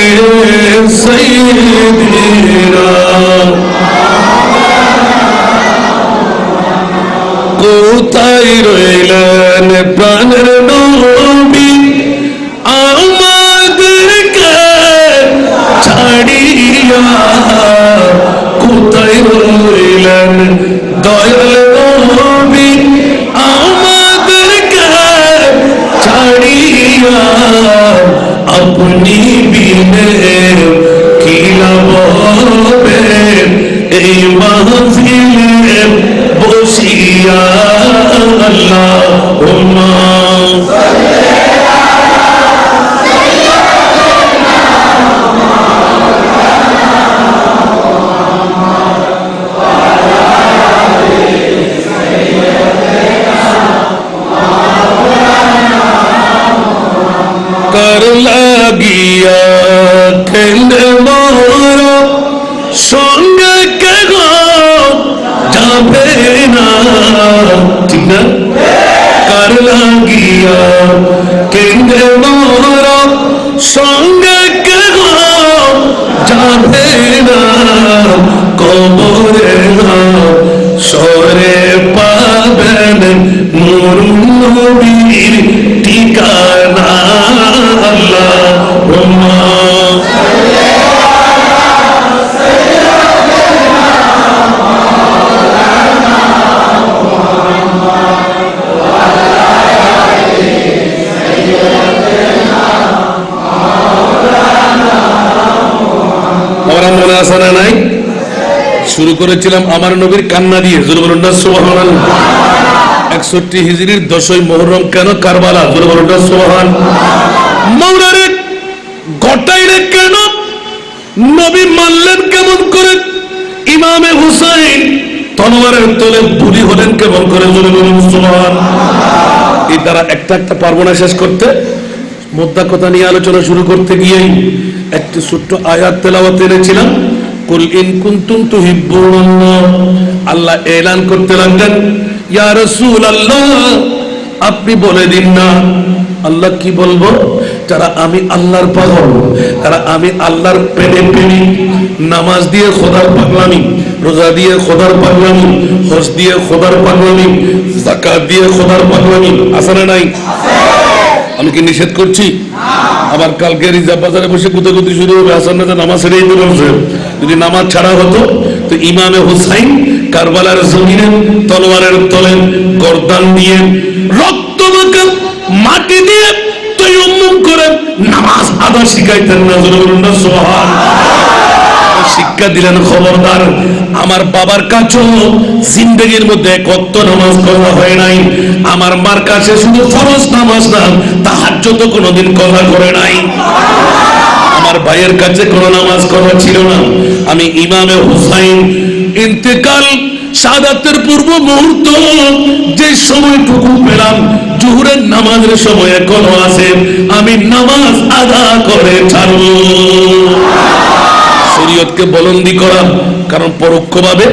সাইয়্যিদিনা। কোথায় রইলেন প্রাণের নবী, আমাদেরকে ছাড়িয়া, কোথায় রইলেন দয়াল নবী, আমাদেরকে ছাড়িয়া, আপনি বিনে কি লাভ হবে এই মাহফিলে বসিয়া। আল্লাহুম্মা कर লাগিয়া খেলে মোরা সঙ্গে কে গো যাবে না, ঠিক না? कर লাগিয়া খেলে মোরা সঙ্গে কে গো যাবে না, কবরে সরে পাবেন নূর নবীর ঠিকানা। আল্লাহুম্মা আমরা মনে আছে না নাই? শুরু করেছিলাম আমার নবীর কান্না দিয়ে। জোরে বলুন না সুবহানাল্লাহ। 61 হিজরির 10ই মুহররম কেন কারবালা? জোরে বলুন না সুবহান। মৌলারে ঘটাইলে কেন? নবী মানলেন কেমন করে? ইমামে হুসাইন তলোয়ারের তলে বুড়ি হলেন কেমন করে, জোরে বলুন সুবহানাল্লাহ। এই দ্বারা একটা একটা পারবো না শেষ করতে, মুদ্রা কথা নিয়ে আলোচনা শুরু করতে গিয়েই একটি ছোট্ট আয়াত তেলাওয়াত এনেছিলাম। কুল ইন কুনতুম তুহিব্বুনাল্লাহ, আল্লাহ এলান করতে লাগলেন, ইয়া রাসূলুল্লাহ আপনি বলে দিন না। আল্লাহ কি বলবো? যারা আমি আল্লাহর পাগল, তারা আমি আল্লাহর প্রেমী, নামাজ দিয়ে খোদার পাগলামি, রোজা দিয়ে খোদার পাগলামি, হজ দিয়ে খোদার পাগলামি, যাকাত দিয়ে খোদার পাগলামি, আছে না নাই? আমি কি নিষেধ করছি? আবার কালকে রিজার্ভ বাজারে বসে গুতাগুতি শুরু হবে, হাসান রাজা নামাজ ছেড়ে দিতে বলছে। যদি নামাজ ছাড়া হতো তো ইমামে হুসাইন কারবালার জমিনে তলোয়ারের তলে গর্দান দিয়ে রক্ত মাখা মাটি দিয়ে তায়াম্মুম করে নামাজ আদা শিখাইতেন না, সুবহানাল্লাহ। শিক্ষা দিলেন, খবরদার আমার বাবার কাছেও জিন্দেগির মধ্যে কত নামাজ করা হয় নাই, আমার মার কাছে শুধু ফরজ নামাজ না তাহাজ্জুদ কোনোদিন করা করে নাই, আমার ভাইয়ের কাছে কোনো নামাজ করা ছিল না। আমি ইমামে হুসাইন ইন্তেকাল শাহাদাতের পূর্ব মুহূর্ত যে সময়টুকু পেলাম, জোহরের নামাজের সময় এখনো আছে, আমি নামাজ আদা করে ছাড়ব। শরীয়তকে বলন্দি করা, কারণ পরোক্ষভাবে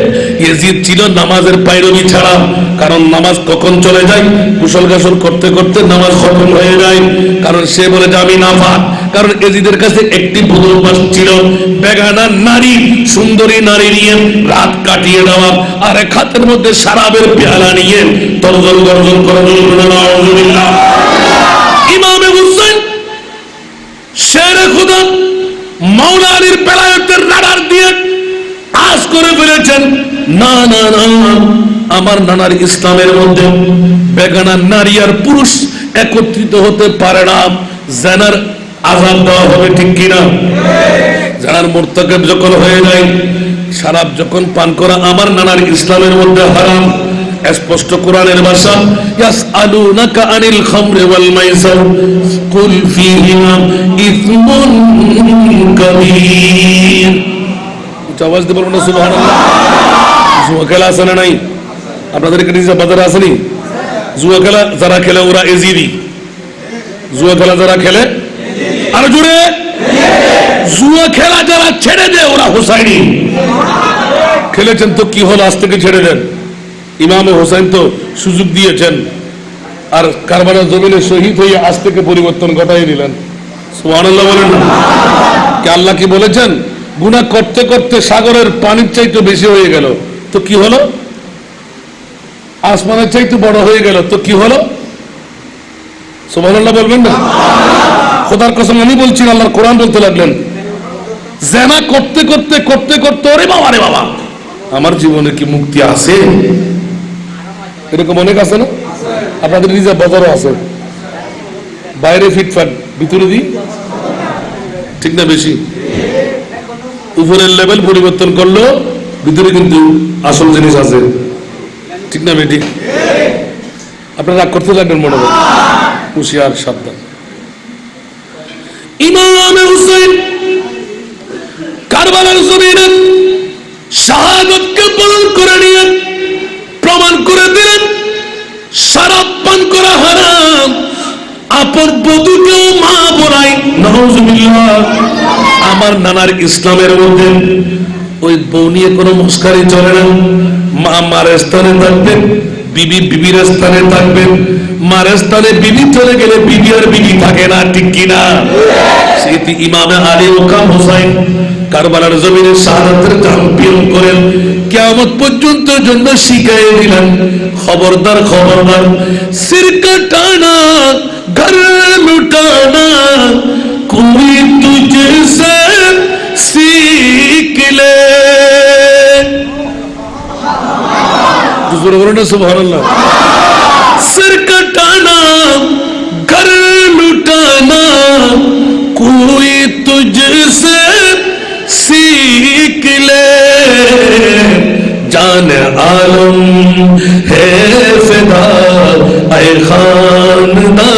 ইয়াজিদ ছিল নামাজের পায়রবি ছাড়া, কারণ নামাজ কখন চলে যায়, কুশল গাসল করতে করতে নামাজ খতম হয়ে যায়, কারণ সে বলে যে আমি নাফাক। কারণ ইয়াজিদের কাছে একটি বদলবাস ছিল, বেগানা নারী, সুন্দরী নারী নিয়ে রাত কাটিয়ে দেওয়া, আর এক হাতের মধ্যে শরাবের পেয়ালা নিয়ে তরজল গর্জন করে আলহামদুলিল্লাহ। ইমামে হুসাইন শেরে খুদা মাওলা আলীর বেলায়েতের রাডার দিয়ে আজ করে ফেলেছেন, না না না, আমার নানার ইসলামের মধ্যে বেগানা নারী আর পুরুষ একত্রিত হতে পারে না, জানার আযাব দেওয়া হবে, ঠিক কিনা? জানার মুরতাকিব যখন হয়ে যায়, শরাব যখন পান করা আমার নানার ইসলামের মধ্যে হারাম। স্পষ্ট কোরআনের ভাষা, ইয়াসআলুনাকা আনিল খামরি ওয়াল মাইসির কুল ফীহিমা ইসমুন কাবীর। আওয়াজ দিয়ে বলুন না সুবহানাল্লাহ। জুয়া খেলা আছে না নাই? আপনাদের এখানে বাজারে আসেনি? জুয়া খেলা যারা খেলে ওরা এজিদি, জুয়া খেলা যারা খেলে আর জুড়ে, জুয়া খেলা যারা ছেড়ে দেয় ওরা হুসাইনি। খেলেছেন তো কি হলো, আজ থেকে ছেড়ে দেন। ইমামে হোসেন তো সুযোগ দিয়েছেন, আর কারবালার জমিনে শহীদ হয়ে আজ থেকে পরিবর্তন ঘটাই দিলেন, সুবহানাল্লাহ বলেন না? কে আল্লাহ কি বলেছেন? গুনাহ করতে করতে সাগরের পানির চাইতে বেশি হয়ে গেল তো কি হলো, আসমানের চাইতে বড় হয়ে গেল তো কি হলো, সুবহানাল্লাহ বলবেন না? খোদার কসম আমি বলছি, আল্লাহর কোরআন বলতে লাগলেন, জেনা করতে করতে করতে করতে ওরে বাবা রে বাবা, আমার জীবনে কি মুক্তি আছে? এরকম অনেক আছে না? আপনাদের নিজের বাজারও আছে, বাইরে ফিটফাট ভিতরে দি, ঠিক না? বেশি উপরের লেভেল পরিবর্তন করলো, ভিতরে কিন্তু আসল জিনিস আছে, ঠিক না বেটি? আপনারা রাগ করতে লাগবেন, মনে হয় হুঁশিয়ার, সাবধান। ইমাম হুসাইন কারবালার জমিনে শাহাদাতকে বরণ করে নিয়ে প্রমাণ করে দিলেন শরাব পান করা হারাম, আপন বধূকেও মা বলাই, নাউজুবিল্লাহ। আমার নানার ইসলামের মধ্যে ওই বউ নিয়ে কোনো মুস্কারি চলে না। মা মার স্থানে থাকবেন, বিবি বিবির স্থানে থাকবেন, মার স্থানে বিবি চলে গেলে বিবি আর বিবি থাকে না, ঠিক কিনা? সেটি ইমামে আলী ওকাম হোসাইন কারবালার জমিনে শাহাদাতের চ্যাম্পিয়ন করেন, কিয়ামত পর্যন্ত জন্য শিখাই দিলেন, খবরদার খবরদার, সির কাটানা ঘর লুটানা কোই তুঝে সে सीख ले। सुभानअल्लाह। सिर कटाना घर लुटाना कोई तुझसे सीख ले, जान आलम है फिदा ऐ खानदान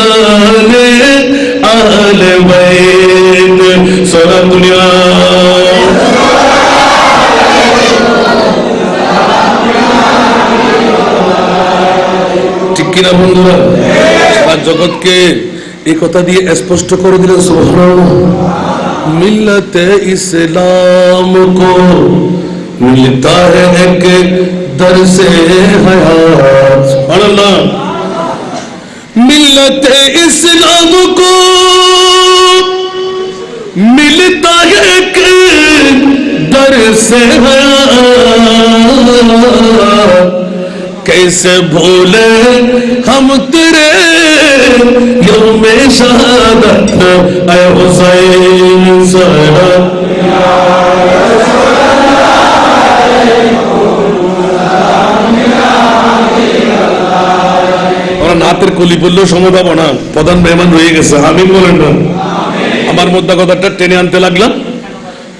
आले बैत, सारा दुनिया কিনা বন্ধুরা? সারা জগৎকে এই কথা দিয়ে স্পষ্ট করে দিলেন সুবহানাল্লাহ। মিল্লাতে ইসলাম কো মিলতা হ্যায় এক দর সে হায়াত। সুবহানাল্লাহ। मिलते इस्लाम को मिलता है कि दर से कैसे भूले हम तेरे यौमे शहादत ऐ हुसैन सरा। নাতের কলি পড়লেও সময় পাবো না, প্রধান মেহমান রয়ে গেছে। আমিন বলেন না? আমার মধ্যে কথাটা টেনে আনতে লাগলাম।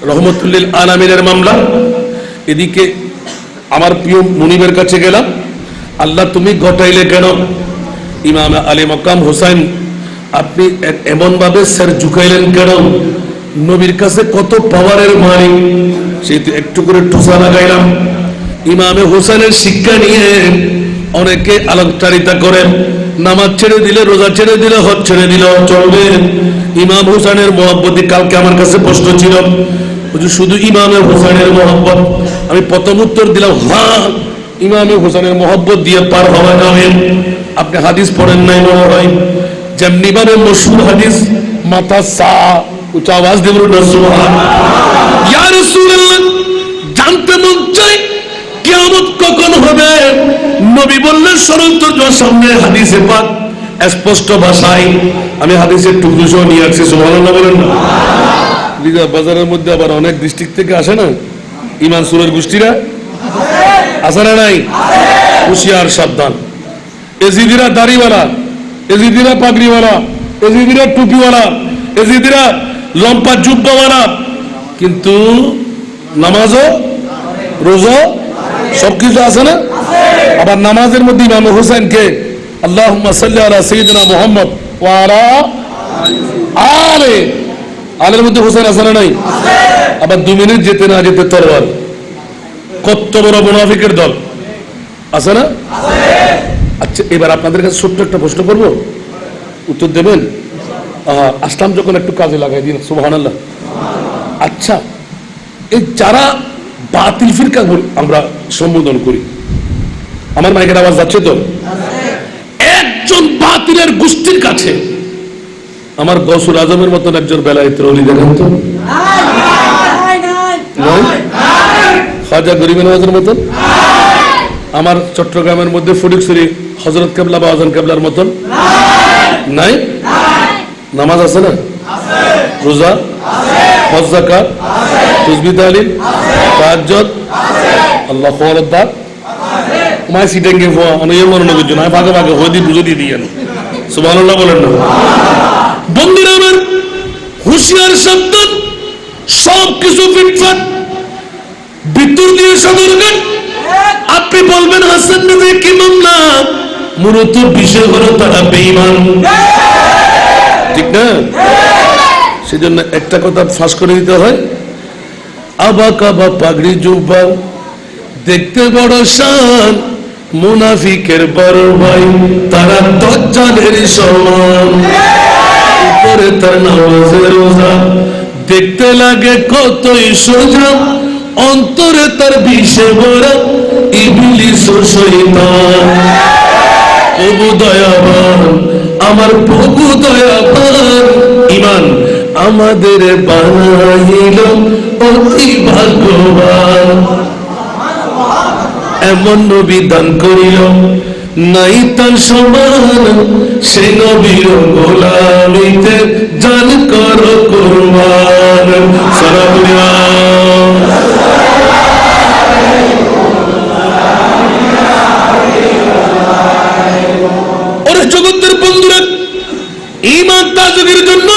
রহমতুল্লিল আলামিনের মামলা, এদিকে আমার প্রিয় মুনিবের কাছে গেলাম। আল্লাহ তুমি ঘটাইলে কেন? ইমাম আলী মকাম হোসাইন আপনি এমন ভাবে স্যার ঝুঁকাইলেন কেন? নবীর কাছে কত পাওয়ারের মালিক, সেই একটু করে টুসা লাগাইলাম। ইমামে হোসেনের শিক্ষা নিয়ে অনেকে আলোকচারিতা করেন, নামাজ ছেড়ে দিলে, রোজা ছেড়ে দিলে, হজ ছেড়ে দিলে চলবে। ইমাম হোসেনের মহব্বতই কালকে আমার কাছে প্রশ্ন ছিল, শুধু ইমামে হোসেনের মহব্বত? আমি প্রথম উত্তর দিলাম হ্যাঁ, ইমামে হোসেনের মহব্বত দিয়ে পার হওয়া যাবে। আপনি হাদিস পড়েন নাই মনে হয়? যেমনি ভাবে মশহুর হাদিস, মাথা সা উচ্চ আওয়াজ দিয়ে বলুন সুবহানাল্লাহ। ইয়া রাসূলুল্লাহ, জানতে মন চাই কিয়ামত কখন হবে? নবী বললেন শরণতর্জ সামনে হাদিসে পাক স্পষ্ট ভাষায়। আমি হাদিসের টুকরো নিয়ে আসছি, সুবহানাল্লাহ বলেন না? বাজারের মধ্যে আবার অনেক ডিস্ট্রিক্ট থেকে আসে না ইমান সুরের গোষ্ঠীরা, আছে না নাই? হুঁশিয়ার সাবধান। এজিদিরা দাড়িওয়ালা, এজিদিরা পাগড়িওয়ালা, এজিদিরা টুপিওয়ালা, এজিদিরা লম্পা জুব্বাওয়ালা, কিন্তু নামাজও রোজা সবকিছু আছে না? আবার নামাজের মধ্যে ইমাম হোসেন কে আল্লাহুম্মা সাল্লি আলা সাইয়্যিদিনা মুহাম্মদ ওয়া আলা আলে, আলের মধ্যে হোসেন আছে না নাই? আবার 2 মিনিট যেতে না যেতে তরবার। কত বড় মুনাফিকের দল, আছে না? আচ্ছা, এবার আপনাদের কাছে ছোট্ট একটা প্রশ্ন করবো, উত্তর দেবেন? আসলাম যখন একটু কাজে লাগাই দিন, সুবহানাল্লাহ। আচ্ছা, এই যারা বাতিল ফিরকা আমরা সম্বোধন করি, আমার মাইকের আওয়াজ যাচ্ছে তো? একজন বাতিলের গোষ্ঠীর কাছে আমার গৌসুল আজমের মতন একজন বেলায়েতের ওলি দেখেন তো? খাজা গরিব নওয়াজের মতন? আমার চট্টগ্রামের মধ্যে ফটিকছড়ি হযরত কেবলা বা আজান কেবলার মতন নাই? নামাজ আছে না? রোজা, হজ, যাকাত, তাসবিহ, তাহলিল, তাহাজ্জুদ, আল্লাহু আকবার, মাই সিটেঙ্গে ফোয়া অনেক মনে করছো না, ভাগে ভাগে হয়ে দিয়ে বুঝে দিয়ে দিয়েন, সুবহানাল্লাহ বলেন না? বন্ধুরা আমার, হুঁশিয়ার সাবধান, সব কিছু ফিটফাট, ভিতর দিয়ে সতর্ক। আপনি বলবেন হাসান নবী কি মামলা, মূলত বিষয় হলো তারা বেঈমান, ঠিক না? সেজন্য একটা কথা ফাঁস করে দিতে হয়, আবা কাবা পাগড়ি জুব্বা দেখতে বড় শান, মুনাফিকের বড় ভাই তারা দাজ্জালের সমান, উপরে তার নামাজের রোজা দেখতে লাগে কতই সোজা, অন্তরে তার বিষে ভরা ইবলিস ও শয়তান। প্রভু দয়াবান, আমার প্রভু দয়াবান, ঈমান আমাদের বানাইল অতি ভাগ্যবান, এমন নবী দান করিল নাই তার সমান, সে নবীর গোলামিতে জান কর কুরবান। সারা দুনিয়া ওরে জগতের বন্ধুরা, ঈমান তাজবীর জন্য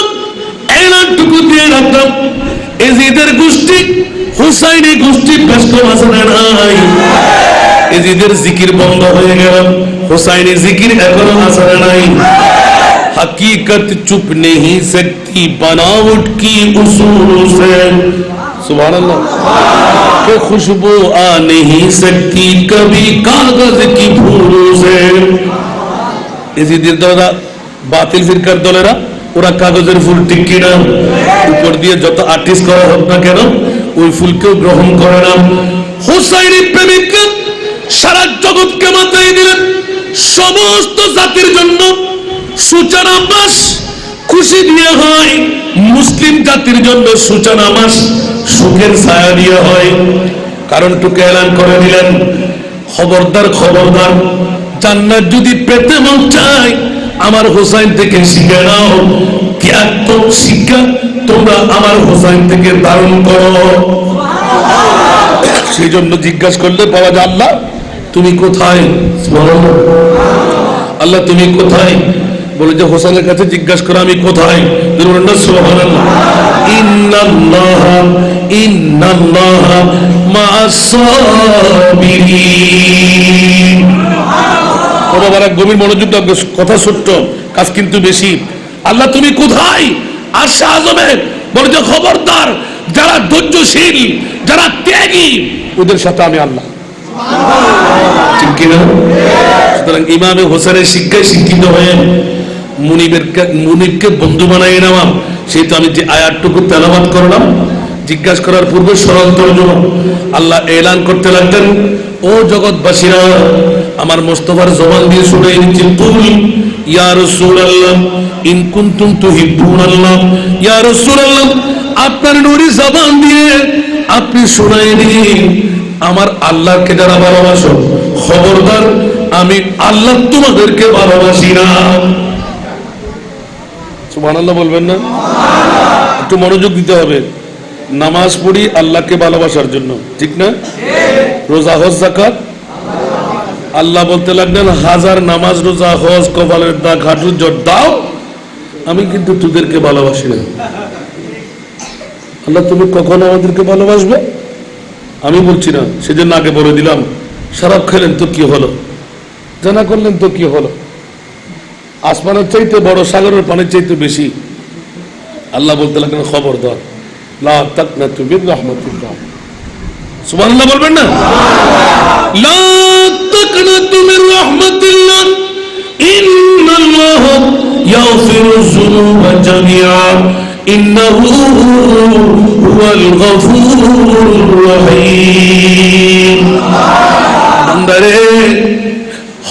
এলানটুকু দিয়ে রাখলাম, এজিদের গোষ্ঠী, হুসাইনি গোষ্ঠী ব্যস্ত আছে না নাই? এজিদের জিকির বন্ধ হয়ে গেল, হুসাইনি জিকির এখনো আছে না নাই? हकीकत चुप नहीं सकती बनावट की उसूल से, सुभान अल्लाह, कि खुशबू आ नहीं सकती कभी कागज की फूलों से। এজিদের দলেরা, বাতিল ফিরকার দলেরা, ওরা কাগজের ফুল ঠিক কিনা উপর দিয়ে যত আর্টিস্ট করা হোক না কেন ওই ফুলকেও গ্রহণ করে না। হুসাইনি প্রেমিকরা সারা জগৎকে মাথায় দিলেন। সমস্ত জাতির জন্য সূচনা মাস খুশি দিয়ে হয়, মুসলিম জাতির জন্য সূচনা মাস সুখের ছায়া দিয়ে হয়। কারণটুকু এলান করে দিলেন, খবরদার খবরদার, জান্নাত যদি পেতে মন চায় আমার হোসাইন থেকে শিখে নাও। ত্যাগ শিক্ষা তোমরা আমার হোসাইন থেকে ধারণ করো। সেই জন্য জিজ্ঞাসা করলে পাওয়া যায়, আল্লাহ তুমি কোথায়? আল্লাহ তুমি কোথায়? বলে যে হোসেনের কাছে জিজ্ঞাসা করো আমি কোথায়। সুবহানাল্লাহ। ইন্নাল্লাহ ইন্নাল্লাহ মা'আস সাবিরিন। ও বাবারা গভীর মনোযোগ দাও, কথা ছোট্ট কাজ কিন্তু বেশি। আল্লাহ তুমি কোথায়? আর শাহ আজমের বলে যে খবরদার, যারা ধৈর্যশীল, যারা ত্যাগী, ওদের সাথে আমি আল্লাহ। ঠিক কিনা? সুতরাং ইমামে হোসেনের শিক্ষায় শিক্ষিত হয়ে মুনিবকে বন্ধু বানাই নেওয়া, সেই তো আমি যে আয়াতটুকু তেলাওয়াত করলাম, জিজ্ঞাসা করার পূর্বে সরল তরজমা আল্লাহ এলান করতে লাগলেন, ও জগৎবাসীরা আমার মোস্তফার জবান দিয়ে শুনাই দিচ্ছি, কুল ইয়া রাসূলুল্লাহ ইন কুনতুম তুহিব্বুনাল্লাহ। ইয়া রাসূলুল্লাহ আপনার নূরি জবান দিয়ে আপনি শুনাই দিন, আমার আল্লাহকে যারা ভালোবাসো, খবরদার আমি আল্লাহ তোমাদেরকে ভালোবাসি না। সুবহানাল্লাহ বলবেন না? একটু মনোযোগ দিতে হবে। নামাজ পড়ি আল্লাহকে ভালোবাসার জন্য, ঠিক না? রোজা হজ যাকাত, আল্লাহ বলতে লাগলেন হাজার নামাজ রোজা হজ কপালের দাগ হাঁটুর জট দাও, আমি কিন্তু তোদেরকে ভালোবাসি না। আল্লাহ তুমি কখন আমাদেরকে ভালোবাসবে? আমি বলছি না, সেজন্য আগে বলে দিলাম। শরাব খেলেন তো কি হলো, জানা করলেন তো কি হলো, আসমানের চাইতে বড়, সাগরের পানির চাইতে বেশি। আল্লাহ বলতে লাগলেন খবরদার, লা তাকনাতু মির রাহমাতিল্লাহ। সুবহানাল্লাহ বলবেন না? লা তাকনাতু মির রাহমাতিল্লাহ ইন্নাল্লাহ ইয়াগফিরুয যুনুবা জামিআ ইন্নাহু হুয়াল গফুরুর রহিম। বান্দারে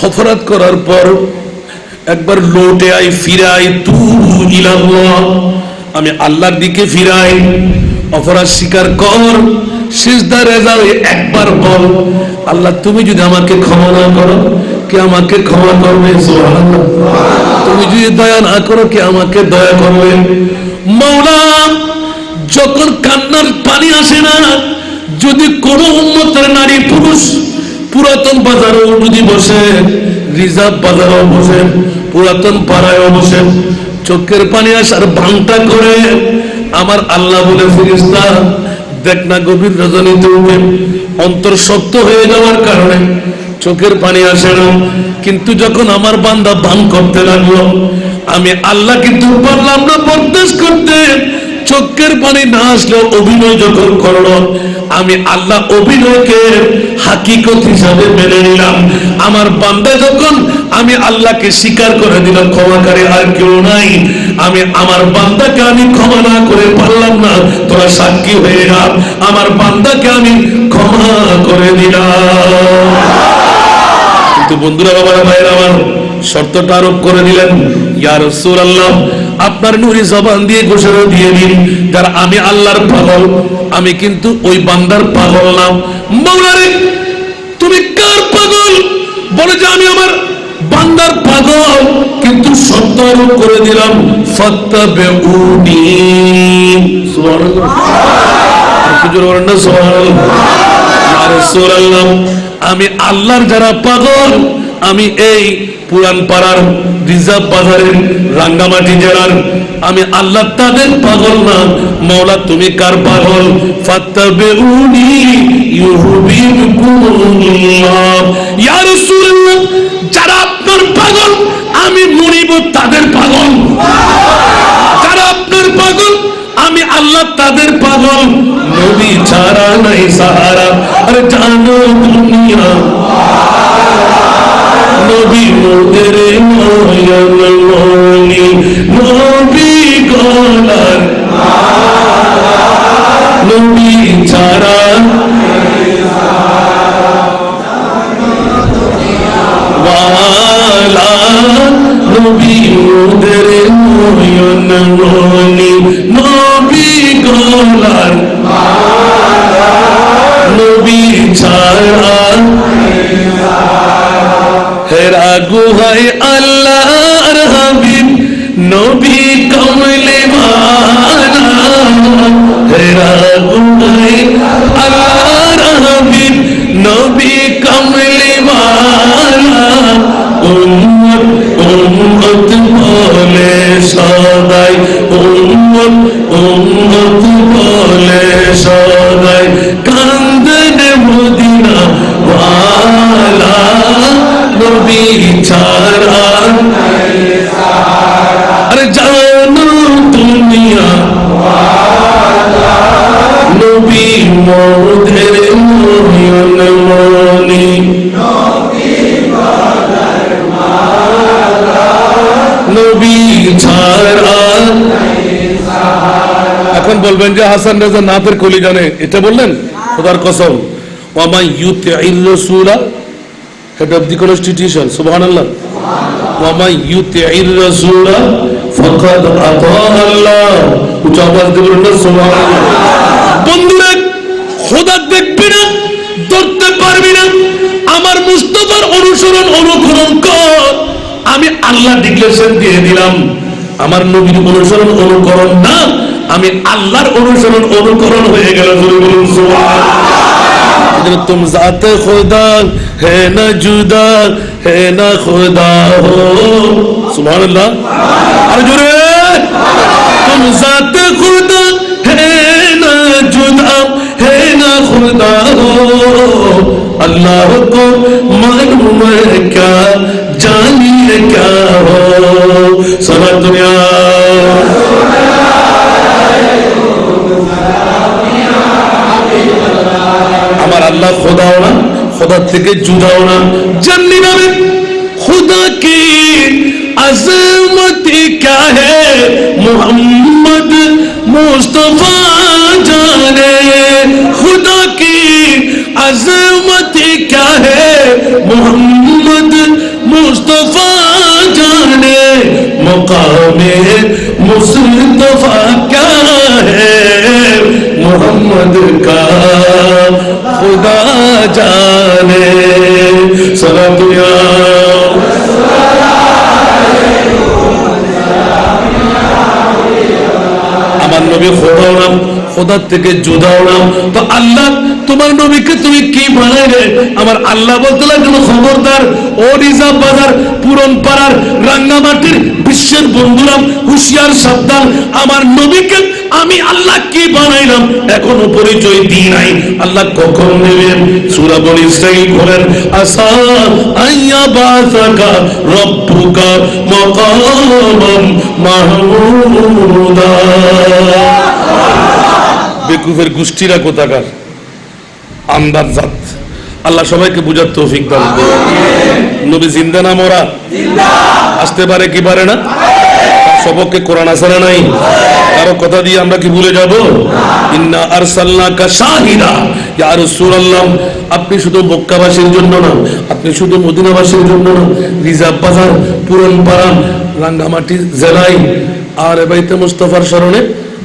অপরাধ করার পর একবার লৌটে আই, ফিরে আই, তু ইলাল্লাহ, আমি আল্লাহর দিকে ফিরাই, অপরাধ স্বীকার কর, সিজদায় যাও, একবার বল আল্লাহ তুমি যদি আমাকে ক্ষমা না করো কে আমাকে ক্ষমা করবে? সুবহানাল্লাহ। তুমি যদি দয়া না করো কে আমাকে দয়া করবে? মাওলা যখন কান্নার পানি আসে না, যদি কোনো উম্মতের নারী পুরুষ পুরাতন বাজারেও যদি বসে, রিজার্ভ বাজারেও বসে, পুরাতন পাড়ায়ও বসে, চোখের পানি আসার ভাঙটা করে আমার আল্লাহ বলে ফেরেশতা দেখ না, গভীর রজনীতে উঠে অন্তর শক্ত হয়ে যাওয়ার কারণে চোখের পানি আসে না, কিন্তু যখন আমার বান্দা ভাঙ করতে লাগলো আমি আল্লাহ কিন্তু পারলাম না বরদাস্ত করতে। চোখের পানি না আসলেও অভিনয় যখন করলো, আমি আল্লাহ অভিনয়কে হাকিকত হিসাবে মেনে নিলাম। আমার বান্দা যখন আমি আল্লাহকে স্বীকার করে দিলাম ক্ষমাকারী আর কেউ নাই, আমি আমার বান্দাকে আমি ক্ষমা না করে পারলাম না, তোরা সাক্ষী হয়ে যা, আমার বান্দাকে আমি ক্ষমা করে দিলাম। কিন্তু বন্ধুরা, বাবারা, ভাইরা আমার, শর্তটা আরোপ করে দিলেন, ইয়া রাসূলুল্লাহ আপনার নূরি জবান দিয়ে ঘোষণা দিয়ে দিন, যারা আমি আল্লাহর পাগল, আমি কিন্তু ওই বান্দার পাগল না। মাওলা রে তুমি কার পাগল? বলে যে আমি আমার বান্দার পাগল, কিন্তু শর্ত আরোপ করে দিলাম, ফাত্তাবিউনি। সুবহানাল্লাহ, সুবহানাল্লাহ। ইয়া রাসূলুল্লাহ আমি আল্লাহর যারা পাগল, আমি এই পুরান পাড়ার রিজার্ভ বাজারের রাঙ্গামাটি জেলার আমি আল্লাহ তাদের পাগল না। মাওলা তুমি কার পাগল? ফাত্তাবিউনি ইউহিব্বুকুমুল্লাহ। ইয়া রাসূলুল্লাহ যারা আপনার পাগল আমি মুনিব তাদের পাগল, যারা আপনার পাগল আমি আল্লাহ তাদের পাগল। নবী ছাড়া নাই সাহারা, আরে জানো দুনিয়া, নবী মোদের নয়ন মনি নবী গলার নবী ছাড়া ওয়ালা নবী মোদের নয়ন মনি নবী গলার নবী ছাড়া হেরা গুহায় আল্লাহর হাবিব নবী কমলে ওয়ালা হেরা গুহায় আল্লাহর হাবিব নবী কমলে ওয়ালা উম্মত উম্মত বলে সদাই উম্মত উম্মত বলে সদাই কান্দন মদিনা ওয়ালা নবী ছাড়া আরে জানো দুনিয়া নবী মোদের নয়ন মনি নবী ছাড়া। এখন বলবেন যে হাসান রাজা নাতের কলি জানে, এটা বললেন খোদার কসম। ওয়ামা ইউতি'র রাসূলা, হেড অফ দি কনস্টিটিউশন, সুবহানাল্লাহ। ওয়ামা ইউতি'র রাসূলা ফাকাদ আতা আল্লাহ, উচ্চ আওয়াজ দিয়ে বলুন না সুবহানাল্লাহ। বন্ধুরা, খোদা দেখবি না, ধরতে পারবি না, আমার মুস্তাফার অনুসরণ অনুকরণ কর। আমি আল্লাহ ডিক্লেরেশন দিয়ে দিলাম, আমার নবীর অনুসরণ অনুকরণ না, আমি আল্লাহর অনুসরণ অনুকরণ হয়ে গেল। বলুন সুবহানাল্লাহ। তুম জাতে খুদা হে না জুদা হে না খুদা হো, সুবহানাল্লাহ। আর জোরে, তুম জাতে খুদা হে না জুদা হে না খুদা হো, अल्लाह को मालूम है क्या जानिए क्या हो। सारा दुनिया আমার আল্লাহ খোদাও না, খোদার থেকে জুদাও না। জাননি না खुदा की अज़मत क्या है मोहम्मद मुस्तफा जाने, खुदा की अज़मत क्या है मोहम्मद मुस्तफा जाने, मकामे मुस्तफा क्या है मोहम्मद का खुदा जाने। सलातुया আমার নবী খোদাও নাম, খোদার থেকে জুদাও নাম। তো আল্লাহ তোমার নবীকে তুমি কি বানাইলে? আমার আল্লাহ বলতে লাগলো, খবরদার ও রিজার্ভ বাজার পুরন পাড়ার রাঙ্গামাটির বিশ্বের বন্ধুরা, হুঁশিয়ার সাবধান, আমার নবীকে আমি আল্লাহ কি বানাইলাম এখনো পরিচয় দিই নাই। আল্লাহ কখন নেবেন? সূরা বনী ইসরাঈল বলেন, আসা আইয়া বাসাকা রব্বুকা মাকামান মাহমুদা। বেকুফের গোষ্ঠীরা কোথাকার আন্দাজ জাত। আল্লাহ সবাইকে বুঝার তৌফিক দান করুন। নবী জিন্দা না মরা? আসতে পারে কি পারে না? সবকে কোরআন আছে না নাই? কারো কথা দিয়ে আমরা কি ভুলে যাব? ইন্না আরসালনাকা শাহিদা ইয়া রাসূলুল্লাহ, আপনি শুধু মক্কাবাসীর জন্য না, আপনি শুধু মদিনাবাসীর জন্য না, রিজার্ভ বাজার পুরন পাড়া রাঙ্গামাটি জেলায় আর বাইতে মুস্তাফার স্মরণে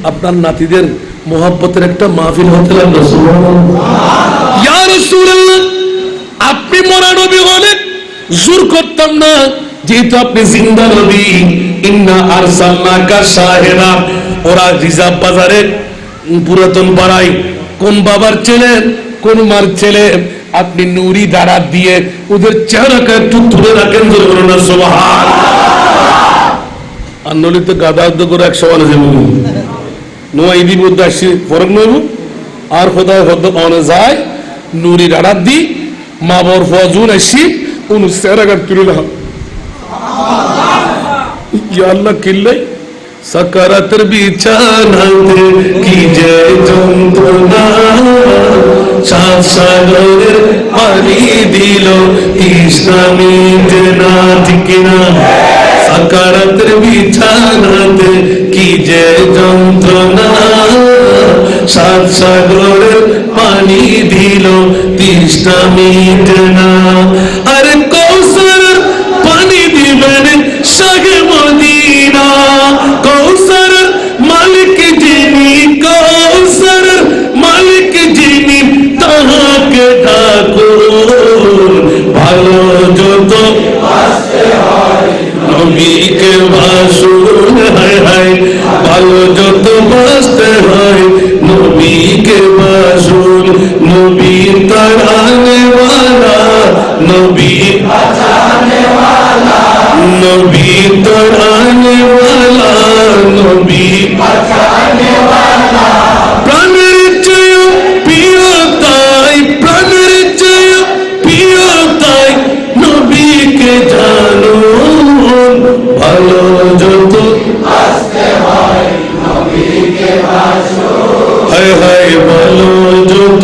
আপনার নাতিদের মোহাব্বতের একটা মাহফিল হতে লাগলো। সুবহানাল্লাহ। ইয়া রাসূলুল্লাহ, আপনি মরা নবী হলে জোর করতাম না, যেহেতু আপনি জিন্দা নবী। ইন্না আরসালনাকা শাহিদা, ওরা রিজার্ভ বাজারে পুরাতন পাড়ায় কোন বাবার ছেলে কোন মার ছেলে, আপনি নুরি দাঁড়া দিয়ে ওদের চেহারাকে একটু তুলে রাখেন। বলুন না সুবহানাল্লাহ। আন্দোলিত গাদা করে 100 মানে যাবো নোয়া ইদি বুদ্ধ আসি ফরক নইব আর খোদায় হদ অনে যায় নুরি দাঁড়া দি মা বর ফজুন আসি উন চেহারাকে তুলে রাখ। ইয়া আল্লাহ কিল্লাই সাকারাতের বিছানাতে কি যে যন্ত্রণা, সাত সাগরের পানি দিল তৃষ্ণা মিটে না, ঠিক না? সাকারাতের বিছানাতে কি যে যন্ত্রণা, সাত সাগরের পানি দিল তৃষ্ণা মিটে না। আরে কৌশলের পানি দিবেন শাহে মদিনা, কৌশলের মালিক যিনি, কৌশলের মালিক যিনি, তাহাকে ডাকুন। ভালো যত নবীকে বাসুন, হায় হায়, ভালো যত বাঁচতে হয় নবীকে বাসুন। নবী তাড়ানে ওয়ালা, নবী বাঁচানে ওয়ালা, নবী তাড়ানে ওয়ালা, নবী বাঁচানে ওয়ালা। প্রাণের চেয়ে প্রিয় তাই, প্রাণের চেয়ে প্রিয় তাই নবীকে জানো। ভালো যত বাঁচতে হয় নবীকে বাসুন, হায় হায়, ভালো যত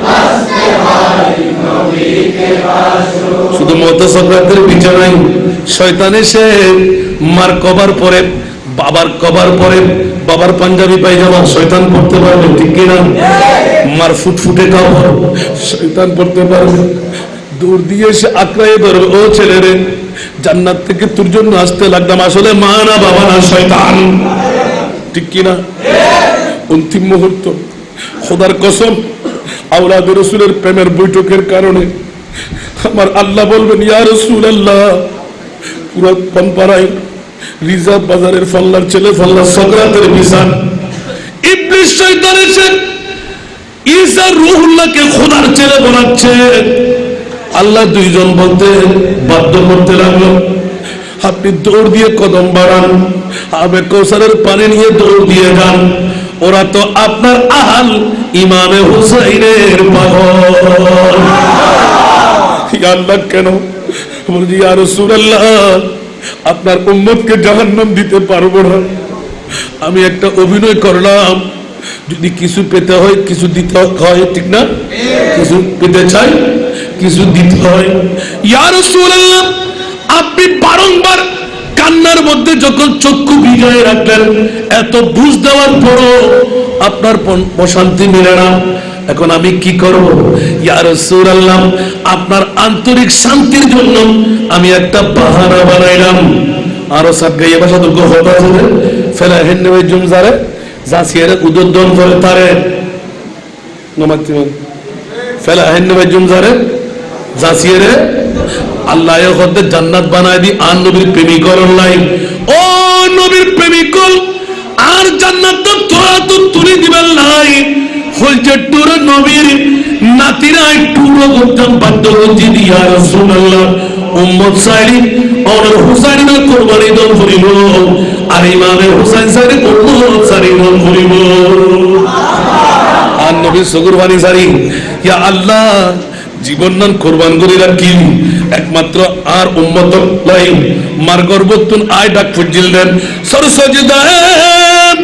বাঁচতে হয় নবীকে বাসুন। শুধু মতসক্রাতের বিছানায় শয়তান এসে মার কবার পরে, বাবার কবার পরে, বাবার পাঞ্জাবি পায়জামা শয়তান পড়তে পারবে, ঠিক কিনা? মার ফুটফুটে কাপড় শয়তান পড়তে পারবে। দূর দিয়ে এসে আঁকড়াই ধরবে, ও ছেলে রে, জান্নাত থেকে তোর জন্য আসতে লাগলাম, আসলে মা না বাবা না শয়তান, ঠিক কিনা? অন্তিম মুহূর্ত খোদার কসম, আওলাদ রাসূলের প্রেমের বৈঠকের কারণে আমার আল্লাহ বলবেন, ইয়া রাসূলুল্লাহ, পুরো পাম্পারায় রিজার্ভ বাজারের ফাল্লার ছেলে ফাল্লা সকরাতের বিছান ইবলিস শয়তান এসে ঈসা রূহুল্লাহকে খোদার ছেলে বানাচ্ছে। আল্লাহ দুইজন বলতে বাধ্য করতে লাগলো, আপনি দৌড় দিয়ে কদম বাড়ান, আবে কৌসারের পানি নিয়ে দৌড় দিয়ে যান। ওরা তো আপনার আহাল ইমামে হুসাইনের পাগল। আল্লাহ কেন? বলছি, ইয়া রাসূলুল্লাহ, আপনার উম্মতকে জাহান্নাম দিতে পারবো না। আমি একটা অভিনয় করলাম, যদি কিছু পেতে হয় কিছু দিতে হয়, ঠিক না? কিছু পেতে চাই কিছু দিতে হয়। ইয়া রাসূলুল্লাহ, আপনি বারংবার কান্নার মধ্যে যখন চক্ষু ভিজায় রাখলেন, এত বুঝ দেওয়ার পরও আপনার প্রশান্তি মিলে না, এখন আমি কি করব? ইয়া রাসূলুল্লাহ, আপনার আন্তরিক শান্তির জন্য আমি একটা বাহানা বানাইলাম। আরো সাবগে এই ভাষা তো কথা আছে, ফেলা হেন্নে ওই জুমজারে জাসিয়ারে উদ্বোধন করে তারে নমাতিমান, ফেলা হেন্নে ওই জুমজারে জাসিয়ারে আল্লাহ হতে জান্নাত বানায় দি। আর নবীর প্রেমিক নাই, ও নবীর প্রেমিক আর জান্নাত তো তোরা তো তুলে দিবেন নাই। হইছে টুর নবীর নাতিরা একটু করতাম বাধ্য করছি, ইয়া রাসূলুল্লাহ, উম্মত সাইরি আর হুসাইন কুরবানি দান করিব, আর ইমামে হুসাইন সাইরি উম্মত সাইরি দান করিব। আর নবীর কুরবানি সাইরি, ইয়া আল্লাহ, জীবন নান কোরবান করি রাখি একমাত্র আর উম্মত লাই। মার গর্বতুন আয় ডাক ফুজিল দেন সরসজদায়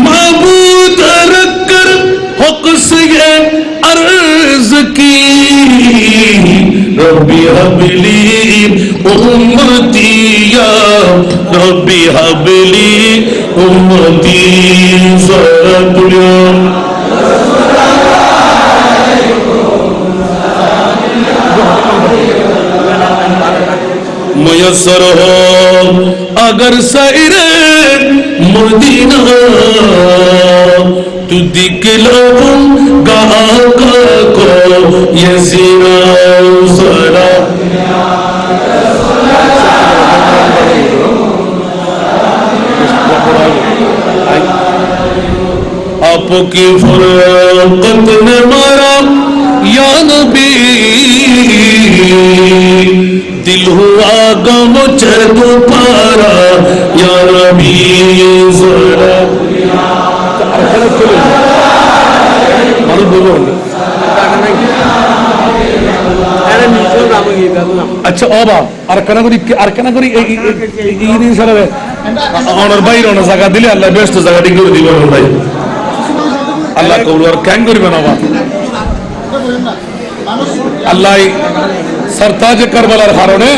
মাবুদ রকর হক সে अर्ज की रब्बी हबली उम्मतिया रब्बी हबली उम्मती सल्लल्लाहु मुयस्सर हो अगर सैरे मदीना तू दिखलाऊंगा आका को ये सीना सरा आपकी फरकत ने मारा या नबी दिल हुआ गम चढ़ पारा या नबी जरा अच्छा ओबा अरकना करी এই দিন সারা অনর বাইরে অন জায়গা দিলে আল্লাহ ব্যস্ত জায়গা ঠিক করে দিবেন ভাই আল্লাহ কবুল আর কেন করিবেন বাবা আল্লাহ সরতাজে কারবালার কারণে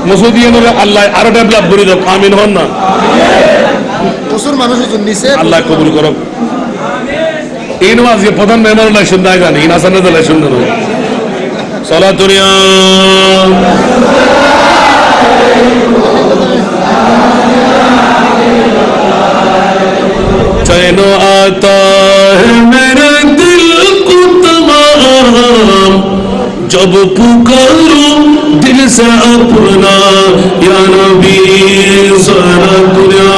মসজিদে আল্লাহ আরো ডেভেলপ করে দাও, আমিন হন না। প্রচুর মানুষ নিচে আল্লাহ কবুল করো। এই নামাজ যে প্রধান মেহমান নাই শুনতে জানি ইন হাসান দলাই শুনতে নয় সালাতুনিয়া चैनो आता है मेरे दिल को तमाम जब पुकारूं दिल से अपना या नबी सारा दुनिया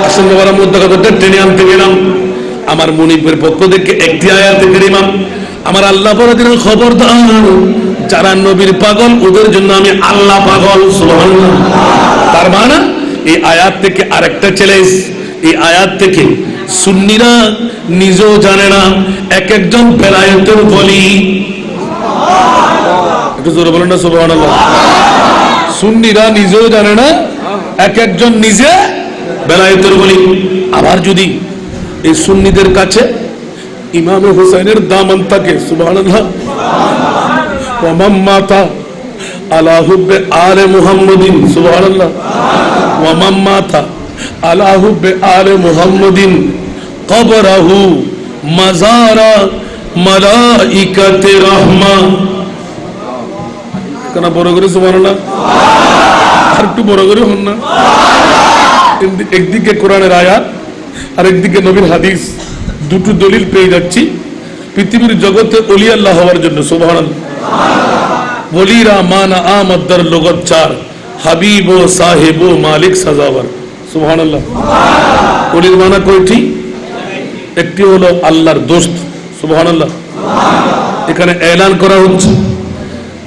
আসন্ন বড় মুদ্রা কথাটা টেনে আনতে গেলাম। আমার মুনিবের পক্ষ থেকে একটি আয়াতে কারিমা, আমার আল্লাহ বড় দিনের খবরদার যারা নবীর পাগল ওদের জন্য আমি আল্লাহ পাগল। সুবহানাল্লাহ। তার মানে এই আয়াত থেকে আরেকটা চ্যালেঞ্জ, এই আয়াত থেকে সুন্নিরা নিজেও জানে না এক একজন বেলায়েতের ওলি। একটু জোরে বলেন না সুবহানাল্লাহ। সুন্নিরা নিজেও জানে না এক একজন নিজে বেলায়েতের ওলি। আবার যদি এই সুন্নিদের কাছে ইমাম হুসাইনের দামান থাকে, সুবহানাল্লাহ, ওয়ামাম্মাতা আলা হুব্বে আলে মুহাম্মাদিন, সুবহানাল্লাহ, ওয়ামাম্মাতা আলা হুব্বে আলে মুহাম্মাদিন কবরাহু মাজারা মালাইকাতে রাহমা। কেন বড় করে সুবহানাল্লাহ, আর একটু বড় করে হন না। একদিকে কোরআনের আয়াত আর একদিকে নবীর হাদিস, দুটো দলিল পেয়ে যাচ্ছি পৃথিবীর জগতে ওলি আল্লাহ হওয়ার জন্য। সুবহানাল্লাহ। ওলিরা মানা আমাদের লগত চার হাবিব ও সাহেব ও মালিক সাজাওয়ার। সুবহানাল্লাহ। ওলির মানা কয়টি? একটি হলো আল্লাহর দোস্ত। সুবহানাল্লাহ। এখানে এলান করা হচ্ছে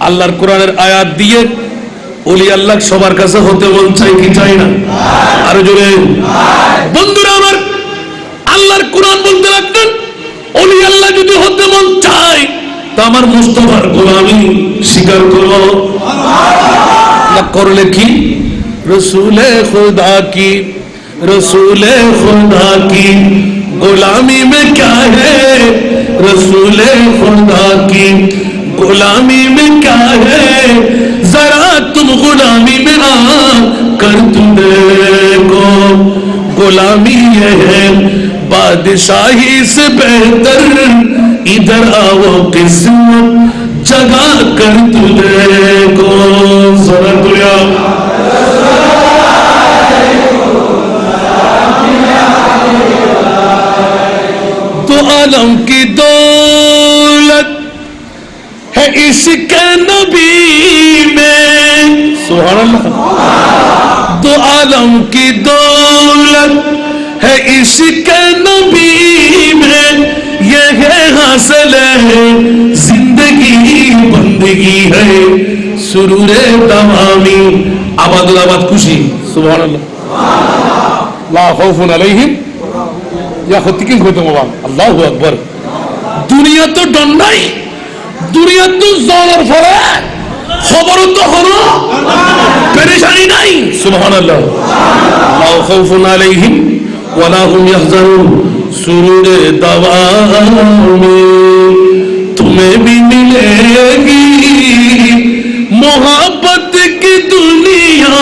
আল্লাহর কোরআনের আয়াত দিয়ে ওলি আল্লাহ সবার কাছে হতে মন চাই কি চাই না? আরো জোরে। বন্ধুরা আমার, আল্লাহর কোরআন বলতে লাগলেন ওলি আল্লাহ যদি হতে মন চায় তা আমার মুস্তাফার গোলামি স্বীকার করো। না করলে কি? রসুলে খুদা কি, রসুলে খুদা কি গোলামি মে ক্যা হ্যায়, রসুলে খুদা কি গোলামি में क्या है, जरा तुम गुलामी में आ कर तुम देखो, गुलामी ये है बादशाही से बेहतर, इधर आओ किस्मत जगा कर तुम देखो। जरा दुनिया तो आलम की दौलत है इसके नबी में, सुभानअल्लाह, दो आलम की दौलत है इसके नबी में, ये है हासिल है जिंदगी बंदगी है सुरूरे तमामी। आबादुल आबाद खुशी। सुभानअल्लाह। ला खौफुन अलैहिम या खतिकिन खोतमवा। अल्लाहु আকবার। দুনিয়া তো ডর নাই, দুনিয়া তো জ্বরের ফলে খবর তো হলো পেরেশানি নাই। সুবহানাল্লাহ। লা খাউফুন আলাইহিম ওয়া লা হুম ইয়াহজানুন সুরুরে দাওয়ামে तुम्हें भी मिलेगी मोहब्बत की दुनिया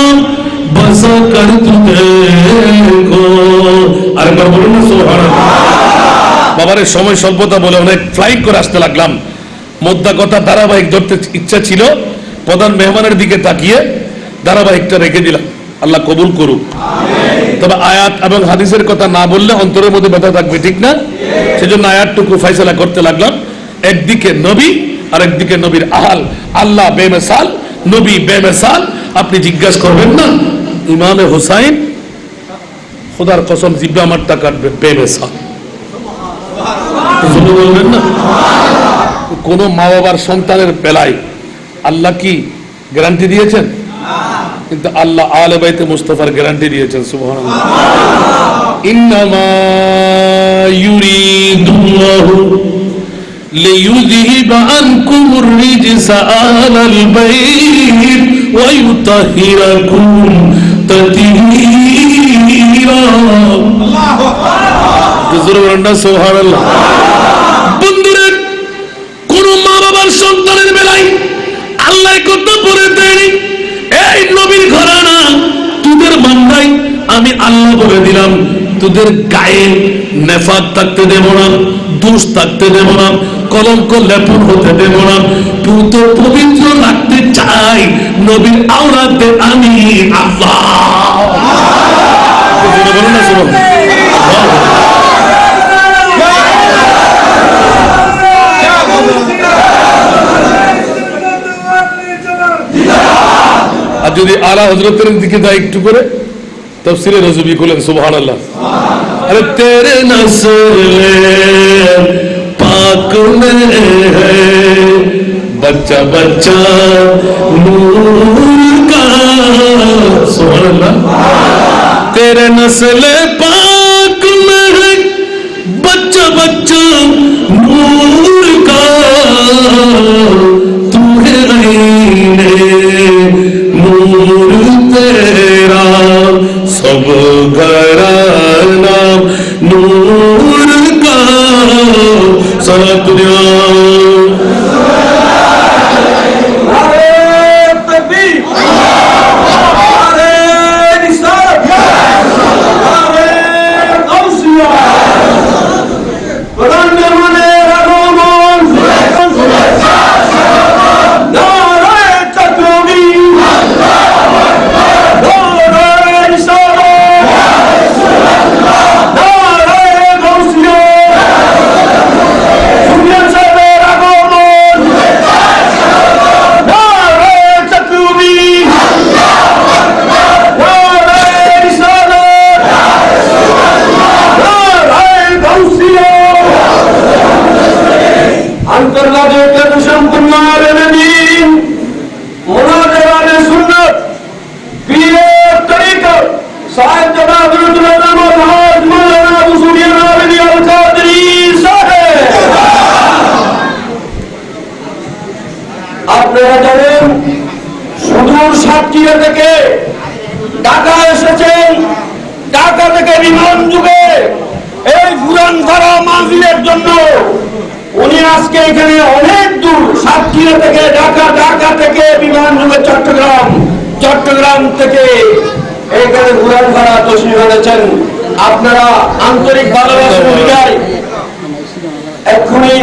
बसा कर तुझको। আরেকবার বলুন না সুবহানাল্লাহ। বাবারে সময় স্বল্পতা বলে অনেক ফ্লাইট করে আসতে লাগলাম। মোদ্দা কথা ধারাবাহিক ধরতে ইচ্ছা ছিল, প্রধান মেহমানের দিকে তাকিয়ে ধারাবাহিকটা রেখে দিলাম। আল্লাহ কবুল করুক। তবে আয়াত এবং হাদিসের কথা না বললে অন্তরের মধ্যে ব্যথা থাকবে, ঠিক না? সেজন্য আয়াতটুকু ফয়সালা করতে লাগলাম। একদিকে নবী আর একদিকে নবীর আহাল। আল্লাহ বেমিসাল, নবী বেমিসাল। আপনি জিজ্ঞাসা করবেন না ইমামে হুসাইন, খোদার কসম জিব্বা আমারটা কাটবে, বেমিসাল। বলবেন না? কোন মা বাবার সন্তানের বেলায় আল্লাহ কি গ্যারান্টি দিয়েছেন? কিন্তু আল্লাহ আলে বাইতে মুস্তাফার গ্যারান্টি দিয়েছেন। সুবহানাল্লাহ। ইন্নামা ইউরিদুল্লাহু লিইউযহিবা আনকুমুর রিজসা আলাল বাইত ওয়া ইউতাহিরাকুম তাতহীরা। সুবহানাল্লাহ। বন্ধুরা, কোন মা বাবার সন্তানের বেলায় আল্লাহ কত পরে দেয়নি, এই নবীর ঘরানা তোদের বান্দাই আমি আল্লাহ বলে দিলাম, তোদের গায়ে নেফাত থাকতে দেব না, দোষ থাকতে দেব না, কলঙ্ক লেপন হতে দেব না, পুত পবিত্র রাখতে চাই নবীর আওরাতে আমি আল্লাহ। বলুন না সুবহানাল্লাহ। আর যদি আলা হযরতের দিকে যাই একটু করে, তাফসীরে রাজবি বলেন সুবহানাল্লাহ। अरे तेरे नस्ले पाक में है बच्चा बच्चा नूर का, सुभान अल्लाह। तेरे नस्ले पाक में है बच्चा बच्चा नूर का, तू है आईने नूर तेरा सब घराना नूर का, सारा दुनिया আপনারা জানেন সুদূর সাতক্ষীরা থেকে ঢাকা এসেছেন, ঢাকা থেকে বিমান যুগে এই পুরান ধারা মাহফিলের জন্য উনি আজকে এখানে অনেক দূর সাতক্ষীরা থেকে ঢাকা, ঢাকা থেকে বিমান যুগে চট্টগ্রাম, চট্টগ্রাম থেকে এখানে পুরান ধারা তশরিফ এনেছেন। আপনারা আন্তরিক ভালোবাসা বিদায় এক্ষুনি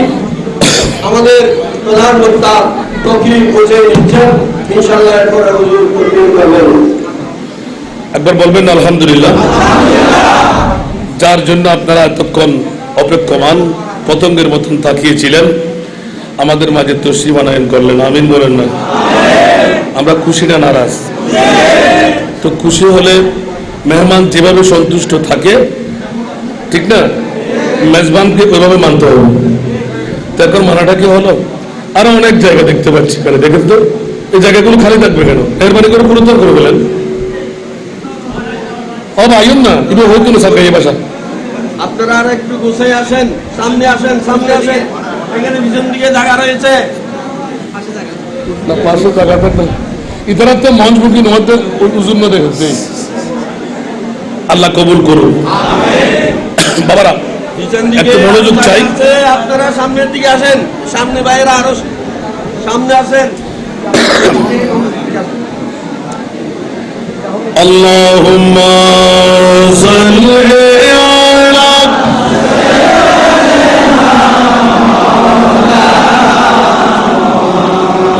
আমাদের প্রধান বক্তা তকরির পৌঁছে দিচ্ছেন, ইনশাআল্লাহ এরপরে হুজুর তকরির করবেন। একবার বলবেন আলহামদুলিল্লাহ। যার জন্য আপনারা এতক্ষণ অপেক্ষমান পতঙ্গের মতন তাকিয়েছিলেন, আমাদের মাঝে তশরিফ আনয়ন করলেন, আমিন বলেন না? আমরা খুশি না নারাজ? তো খুশি হলে মেহমান যেভাবে সন্তুষ্ট থাকে, ঠিক না, মেজবানকে ওইভাবে মানতে হবে। তারপর মানাটা কি হলো? আরো অনেক জায়গা দেখতে পাচ্ছি, এখানে দেখেন তো এই জায়গাগুলো খালি থাকবে কেন? মেহরবানি করে পুরোতর করে ফেলেন। আইন না কিন্তু হইতো না সরকারি ভাষা। আপনারা আর একটু গুছিয়ে আসেন, সামনে আসেন, সামনে আসেন, এখানে পিছন দিকে জায়গা রয়েছে না, পাশে জায়গা থাকবে। ইতারা তো মঞ্চ বুকিং হতে উজুর না দেখতে। আল্লাহ কবুল করুন। বাবারা একটু মনোযোগ চাই। আপনারা সামনের দিকে আসেন, সামনে বাইরে আরো সামনে আসেন। আল্লাহুম্মা সাল্লি আলা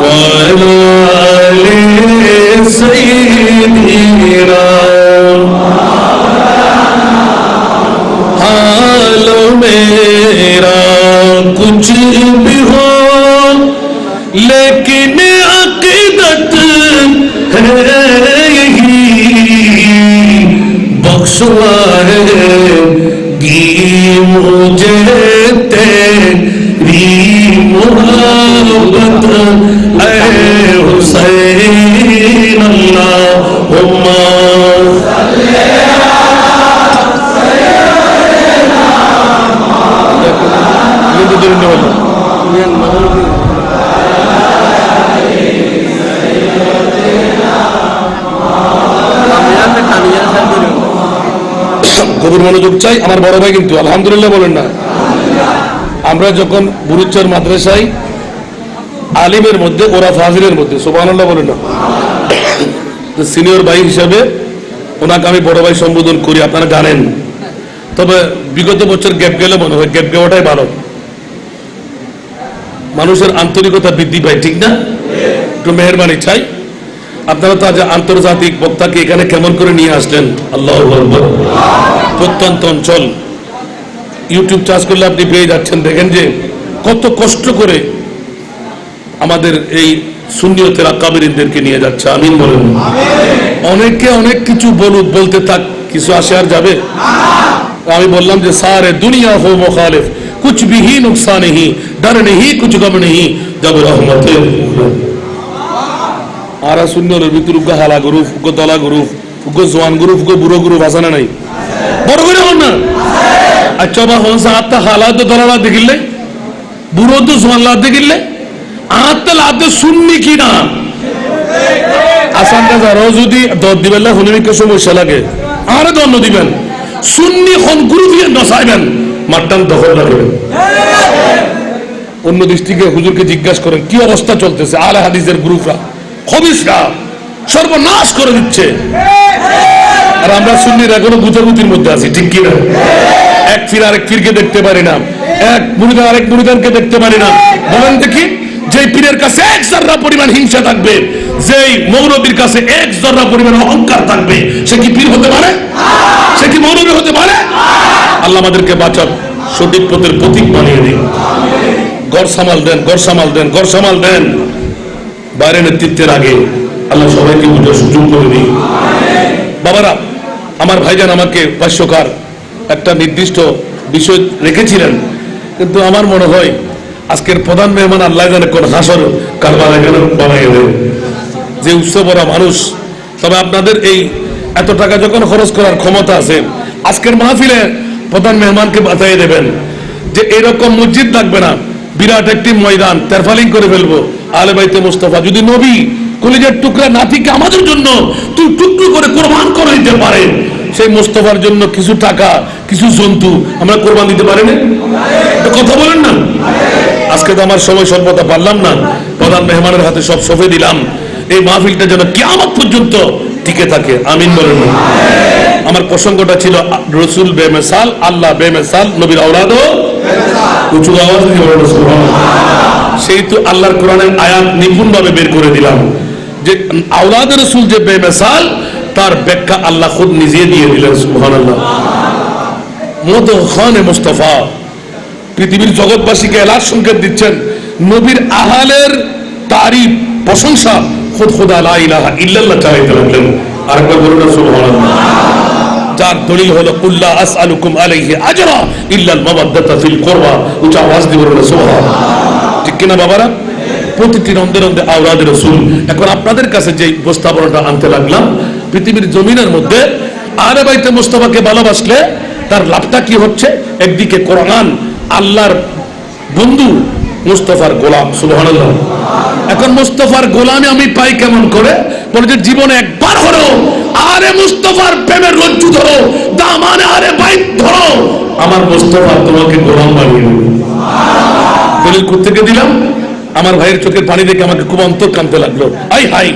ওয়া আলা আলি সাইয়্যিদিনা हाल मेरा कुछ भी हो लेकिन अकीदत है यही, बख्शवाएगी मुझे तेरी मोहब्बत ऐ हुसैन। अल्लाहुम्मा গভীর মনোযোগ চাই। আমার বড় ভাই কিন্তু আলহামদুলিল্লাহ বলেন না। আমরা যখন বুরুচ্চর মাদ্রাসায় আলিমের মধ্যে, ওরা ফাজিলের মধ্যে, সুবহানাল্লাহ বলেন না, সিনিয়র ভাই হিসাবে ওনাকে আমি বড় ভাই সম্বোধন করি, আপনারা জানেন। তবে বিগত বছর গ্যাপ গেলে মনে হয় গ্যাপ গেওয়াটাই ভালো, মানুষের আন্তরিকতা বৃদ্ধি পায়, ঠিক না? একটু মেহেরবানি চাই। আপনারা তো আজ আন্তর্জাতিক বক্তাকে এখানে কেমন করে নিয়ে আসলেন, আল্লাহু আকবার। প্রত্যন্ত অঞ্চল ইউটিউব চার্জ করলে আপনি পেয়ে যাচ্ছেন। দেখেন যে কত কষ্ট করে আমাদের এই সুন্নিয়তের আকাবিরিনদেরকে নিয়ে যাচ্ছে। আমিন বলেন। অনেকে অনেক কিছু বলতে থাক, কিছু আসে আর যাবে। আমি বললাম যে সারে দুনিয়া হো মুখালিফ, কুছ ভি হি নুকসান নেহি, ডর নেহি, কুছ গম নেহি, জব রহমত। আরা সুন্নিয়র ভিতর উগ্গ হালা গ্রুপ, উগ্গ দলা গ্রুপ, উগ্গ জওয়ান গ্রুপ, উগ্গ বুড়ো গ্রুপ আছে না নাই? বড় করে হন না। আচ্ছা বা হন সাতটা হালা তো দলালা দেখিলে, বুড়ো তো জওয়ান লা দেখিলে, আত্মা লাতে সুন্নি কি না আসান কাজারও যদি দর দিবেন না, হনিমিকে সমস্যা লাগে আরে দণ্ড দিবেন। সুন্নি হন গুরু দিয়ে নসাইবেন, মাট্টান দখল রাখবেন। অন্য দৃষ্টিকে হুজুরকে জিজ্ঞাসা করেন কি অবস্থা চলতেছে, আলে হাদিসের গ্রুপরা খবিসরা সর্বনাশ করে দিচ্ছে, আর আমরা সুন্নিরা এখনো গুতাগুতির মধ্যে আছি, ঠিক কিনা? এক ফির আরেক ফিরকে দেখতে পারি না, এক মুরিদান আরেক মুরিদানকে দেখতে পারি না। বলেন দেখি, যেই পীরের কাছে এক জর্রা পরিমাণ হিংসা থাকবে, যেই মৌলবীর কাছে এক জর্রা পরিমাণ অহংকার থাকবে, সে কি পীর হতে পারে? সে কি মৌলবী হতে পারে? আল্লাহ আমাদেরকে বাঁচান, সঠিক পথের প্রতীক বানিয়ে দিন। ঘর সামাল দেন, ঘর সামাল দেন, ঘর সামাল দেন। বাইরে নেতৃত্বের আগে আল্লাহ সবাইকে বুঝার সুযোগ করে দিন। বাবারা, আমার ভাইজান আমাকে ভাষ্যকার একটা নির্দিষ্ট বিষয় রেখেছিলেন, কিন্তু আমার মনে হয় আজকের প্রধান মেহমান আল্লাহ জানে কোন হাসর কারবার এখানে বানাই দেবে, যে উৎসবরা মানুষ। তবে আপনাদের এই এত টাকা যখন খরচ করার ক্ষমতা আছে, আজকের মাহফিলে প্রধান মেহমানকে বাতাই দেবেন যে এরকম মসজিদ থাকবে না, বিরাট একটি ময়দান তেরফালিং করে ফেলবো। আলে বাইতে মুস্তাফা যদি নবী কলিজার টুকরা নাতিকে আমাদের জন্য তুই টুকরো করে কোরবান করে দিতে পারে, সেই মুস্তাফার জন্য কিছু টাকা, কিছু জন্তু আমরা কোরবান দিতে পারি না? কথা বলেন না। আজকে তো আমার সময় স্বল্পতা পারলাম না, প্রধান মেহমানের হাতে সব সঁপে দিলাম। এই মাহফিলটা যেন কিয়ামত পর্যন্ত টিকে থাকে, আমিন বলেন না। আমার প্রসঙ্গটা ছিল রসুল বেমেসাল, আল্লাহ বেমেসাল, নবীর আওলাদও উঁচু আওয়াজ দিয়ে বলেন সুবহানাল্লাহ। সেই তো আল্লাহর কোরআনের আয়াত নিপুণ ভাবে বের করে দিলাম যে আওলাদের রসুল যে বেমেসাল, তার ব্যাখ্যা আল্লাহ খুদ নিজে দিয়ে দিলেন, সুবহানাল্লাহ। মদখানে মুস্তাফা পৃথিবীর জগৎবাসীকে এলার সংকেত দিচ্ছেন, নবীর আহালের তারিফ, প্রশংসা খুদ খুদা লা ইলাহা ইল্লাল্লাহ চাইতে লাগলেন। আরেকবার বলুন না সুবহানাল্লাহ। যার দলিল হলো কুল্লা আসআলুকুম আলাইহি আজরা ইল্লাল মাওয়াদ্দাতা ফিল কুরবা, উচ্চ আওয়াজ দিয়ে বলুন সুবহানাল্লাহ। ঠিক কিনা বাবারা? প্রতিটি রন্দে রন্দে আওলাদের রাসূল। এখন আপনাদের কাছে যে উপস্থাপনাটা আনতে লাগলাম, পৃথিবীর জমিনের মধ্যে আলে বাইতে মুস্তাফাকে ভালোবাসলে তার লাভটা কি হচ্ছে? একদিকে কোরআন, আল্লাহর বন্ধু, মুস্তাফার গোলাম, সুবহানাল্লাহ। এখন মুস্তাফার গোলামে আমি পাই কেমন করে? বলে যে জীবনে একবার হলো আরে মুস্তাফার প্রেমের রজ্জু ধরো, দামানে আরে বাইত ধরো, আমার মুস্তাফা তোমাকে গোলাম বানিয়ে দেবে। দলিল কোত্থেকে দিলাম? আমার ভাইয়ের চোখের পানি দেখে আমাকে খুব অন্তর কাঁদতে লাগলো। আই হাই,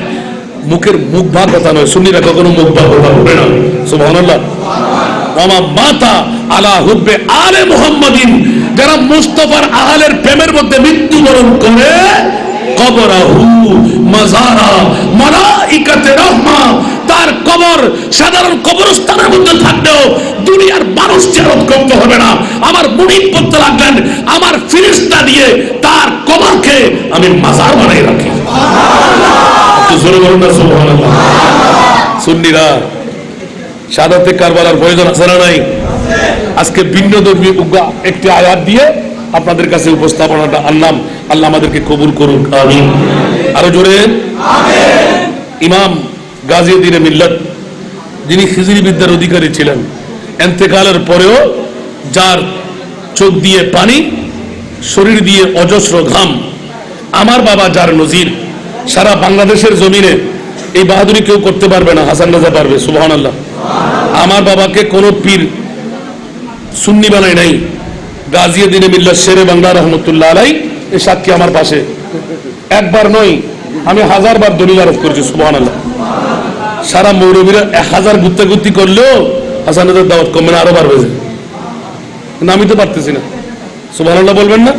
মুখের মুখ ভাগ কথা নয়, সুন্নিরা কখনো মুখ ভাগ কথা বলে না, সুবহানাল্লাহ। ওমা মাতা আলা হুব্বে আলে মুহাম্মাদিন, যারা মুস্তাফার আহলের প্রেমের মধ্যে মৃত্যুবরণ করে, কবরাহু মাজারা মালাইকাতে রাহমা, তার কবর সাধারণ কবরস্থানের মধ্যে থাকলেও দুনিয়ার মানুষ জিয়ারত করতে হবে না। আমার মুনিব করতে লাগলেন, আমার ফেরেশতা দিয়ে তার কবরকে আমি মাজার বানাই রাখি। একটু জোরে বলুন না সুবহানাল্লাহ। সুন্নিরা শাহাদাতে কারবালার প্রয়োজন আছে না নাই? আজকে ভিন্ন ধর্মী একটি আয়াত দিয়ে আপনাদের কাছে উপস্থাপনাটা আনলাম। আল্লাহ আমাদেরকে কবুল করুন, আমিন। আরো জোরে আমিন। ইমাম গাজীউদ্দিন মিল্লাত, যিনি খিজরি বিদ্যার অধিকারী ছিলেন, ইন্তেকালের পরেও যার চোখ দিয়ে পানি, শরীর দিয়ে অজস্র ঘাম, আমার বাবা যার নজির, সারা বাংলাদেশের জমিনে এই বাহাদুরি কেউ করতে পারবে না, হাসান রাজা পারবে, সুবহানাল্লাহ। আমার বাবাকে কোনো পীর সুন্নি বানাই নাই। গাজিউদ্দিন বিল্লাহ শেরে বাংলা রহমতুল্লাহ আলাই এই সাক্ষী আমার পাশে, একবার নয় আমি 1000 বার দলিল আরোপ করেছি। সুবহানাল্লাহ। সারা মৌলবীরা 1000 গুত্তাগুত্তি করলেও হাসানের দাওয়াত কমবে না, আরো বাড়বে। কিন্তু আমি তো পারতেছি না। সুবহানাল্লাহ বলবেন না?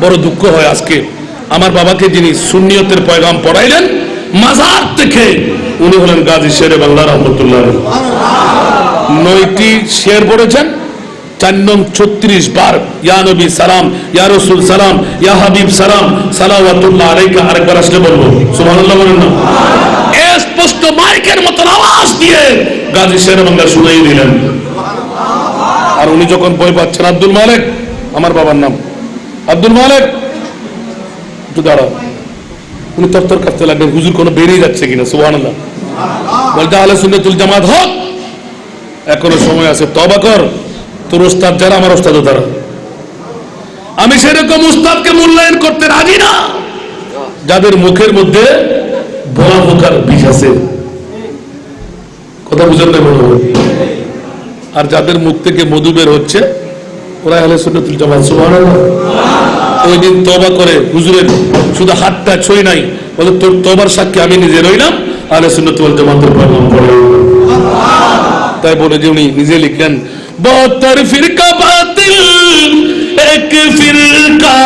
বড় দুঃখ হয় আজকে আমার বাবাকে যিনি সুন্নিয়তের পয়গাম পড়াইলেন মাজার থেকে, উনি হলেন গাজী শেরে বাংলা রহমতুল্লাহ। 9টি শের পড়েছেন, 4 নং 36 বার ইয়া নবী সালাম, ইয়া রাসূল সালাম, ইয়া হাবিব সালাম, সালাওয়াতুল্লাহ আলাইকা। আরেকবার আসলে বলবো সুবহানাল্লাহ বলেন না? স্পষ্ট মাইকের মতন আওয়াজ দিয়ে গাজী শেরে বাংলা শুনাই দিলেন। আর উনি যখন বই পাচ্ছেন, আব্দুল মালিক আমার বাবার নাম, আব্দুল মালিক একটু দাঁড়াও, উনি তরতর কাটতে লাগলেন, হুজুর কোনো বেরিয়ে যাচ্ছে কিনা। সুবহানাল্লাহ। বলতে আহলে সুন্নাতুল জামাত হক, এখনো সময় আছে, তওবা কর। তোর ওস্তাদ যারা আমার ওস্তাদও তারা। আমি সেরকম উস্তাদকে মূল্যায়ন করতে রাজি না যাদের মুখের মধ্যে ভোলা পোকার বিষ আছে। কথা বুঝেন না? আর যাদের মুখ থেকে মধু বের হচ্ছে ওরা আহলে সুন্নাতুল জামাত। সুবহানাল্লাহ। ওই দিন তওবা করে হুজুরের শুধু হাতটা ছুঁই নাই, বলে তোর তওবার সাক্ষী আমি নিজে রইলাম, আহলে সুন্নাতুল জামাতের পয়গাম পড়ে। তাই বলে যে উনি নিজে লিখলেন 72 ফিরকা বাতিল এক ফিরকা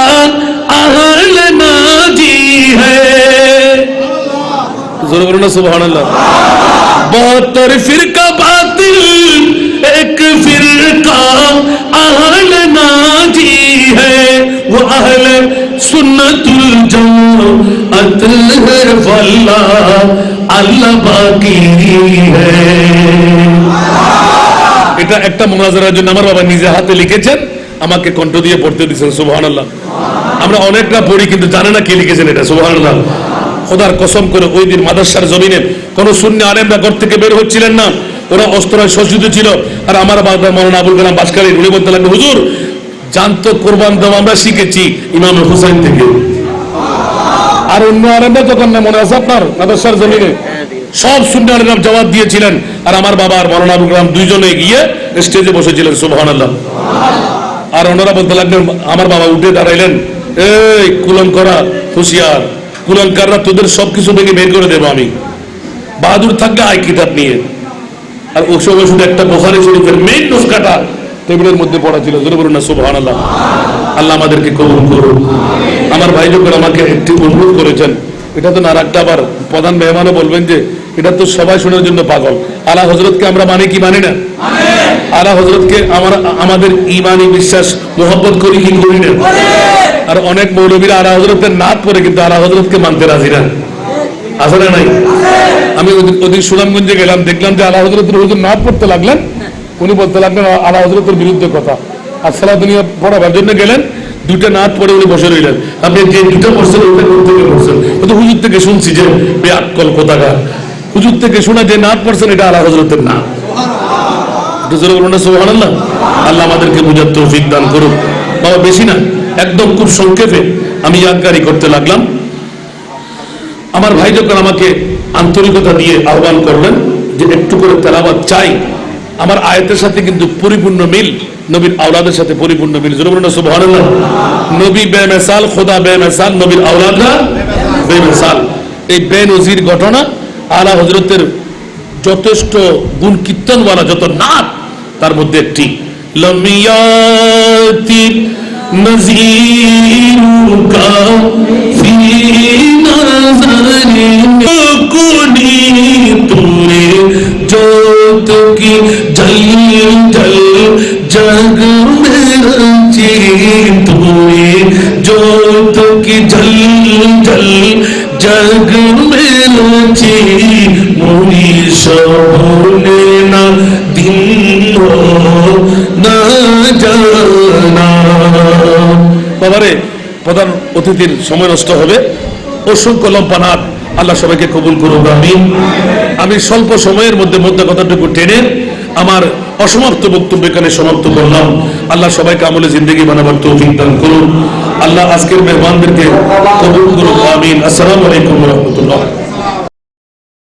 আহলে নাজি হ্যায়। জোরে বলুন না সুবহানাল্লাহ। 72 ফিরকা বাতিল এক ফিরকা আহলে নাজি হ্যায়, वो अहले सुन्नतुल जमाअत है वल्लाह अल्लाह बाकी है। এটা একটা মুনাজারার জন্য আমার বাবা নিজে হাতে লিখেছেন, আমাকে কণ্ঠ দিয়ে পড়তে দিয়েছেন। সুবহানাল্লাহ। আমরা অনেকটা পড়ি কিন্তু জানে না কে লিখেছেন এটা। সুবহানাল্লাহ। খোদার কসম করে ওই দিন মাদ্রাসার জমিনে কোন সুন্নি আলেমরা ঘর থেকে বের হচ্ছিলেন না, ওরা অস্ত্রায় সজ্জিত ছিল। আর আমার বাবা মাওলানা আবুল কালাম বাসকারী উনি বলতে লাগলেন, হুজুর জানতো কোরবান দেওয়া আমরা শিখেছি ইমাম হুসাইন থেকে। আর অন্য আলেমরা যখন না মনে আছে আপনার মাদ্রাসার জমিনে সব সুন্নি আলেমরা জবাব দিয়েছিলেন, আর আমার বাবা আর মাওলানা আবুল কালাম দুইজনে গিয়ে স্টেজে বসেছিলেন। সুবহানাল্লাহ। আর ওনারা বলতে লাগলেন, আমার বাবা উঠে দাঁড়াইলেন, এই কুলঙ্করা হুঁশিয়ার, কুলঙ্কাররা তোদের সবকিছু ভেঙে বের করে দেবো আমি, বাহাদুর থাকলে আয় কিতাব নিয়ে। আর ওই সময় শুধু একটা বুখারী শরীফের মেইন নুসখাটা টেবিলের মধ্যে পড়া ছিল। জোরে বলুন না সুবহানাল্লাহ। আল্লাহ আমাদেরকে কবুল করুন। আমার ভাই যখন আমাকে একটি অনুরোধ করেছেন, এটা তো না রাখতে আবার প্রধান মেহমানও বলবেন যে এটা তো সবাই শোনার জন্য পাগল। আলা হযরতকে আমরা মানি কি মানি না? আলা হযরতকে আমাদের ঈমানি বিশ্বাস মোহাব্বত করি কি করি না? আর অনেক মৌলবীরা আলা হযরতের নাত পড়ে কিন্তু আলা হযরতকে মানতে রাজি না। আছে না নাই? আমি ওদিন সুনামগঞ্জে গেলাম, দেখলাম যে আলা হযরতের হুজুর নাত পড়তে লাগলেন, উনি বলতে লাগলেন আলা হযরতের বিরুদ্ধে কথা। আর সারা দুনিয়া পড়াবার জন্য গেলেন, দুটো নাত পড়ে উনি বসে রইলেন। আপনি যে দুটো পড়ছেন ওইটা কোথা থেকে পড়ছেন? ও তো হুজুর থেকে শুনছি যে বেআক্কল কোথাকার। হুজুর থেকে শোনা যে নাত পড়ছেন এটা আলা হযরতের না। একটু জোরে বলুন না সুবহানাল্লাহ। আল্লাহ আমাদেরকে বুঝার তৌফিক দান করুন। বাবা বেশি না, একদম খুব সংক্ষেপে আমি ইয়াদগারি করতে লাগলাম। আমার ভাই যখন আমাকে আন্তরিকতা দিয়ে আহ্বান করলেন যে একটু করে তেলাওয়াত চাই, আমার আয়াতের সাথে কিন্তু পরিপূর্ণ মিল, নবীর আওলাদের সাথে পরিপূর্ণ মিল। জোরে বলুন না সুবহানাল্লাহ। নবী বেমিসাল, খোদা বেমিসাল, নবীর আওলাদরা বেমিসাল। এই বেনজির ঘটনা আলা হযরতের যথেষ্ট গুণ কীর্তনওয়ালা যত নাত তার মধ্যে একটি। লমিয়াতি নজিরুকা ফি নজরি কুনি তুরে जोत की जल जल जग में रची तुए, जोत की जल जल जग में रची मुनी शोने ना दिन हो ना जाना। বাবারে প্রধান অতিথির সময় নষ্ট হবে, অসংখ্য লম্পানাথ। আল্লাহ সবাইকে কবুল করুন, আমিন। আমি স্বল্প সময়ের মধ্যে কথাটুকু টেনে আমার অসমাপ্ত বক্তব্য এখানে সমাপ্ত করলাম। আল্লাহ সবাইকে আমলে জিন্দেগি বানাবার তৌফিক দান করুন। আল্লাহ আজকের মেহমানদেরকে কবুল করুন, আমিন। আসসালামু আলাইকুম ওয়া রাহমাতুল্লাহ।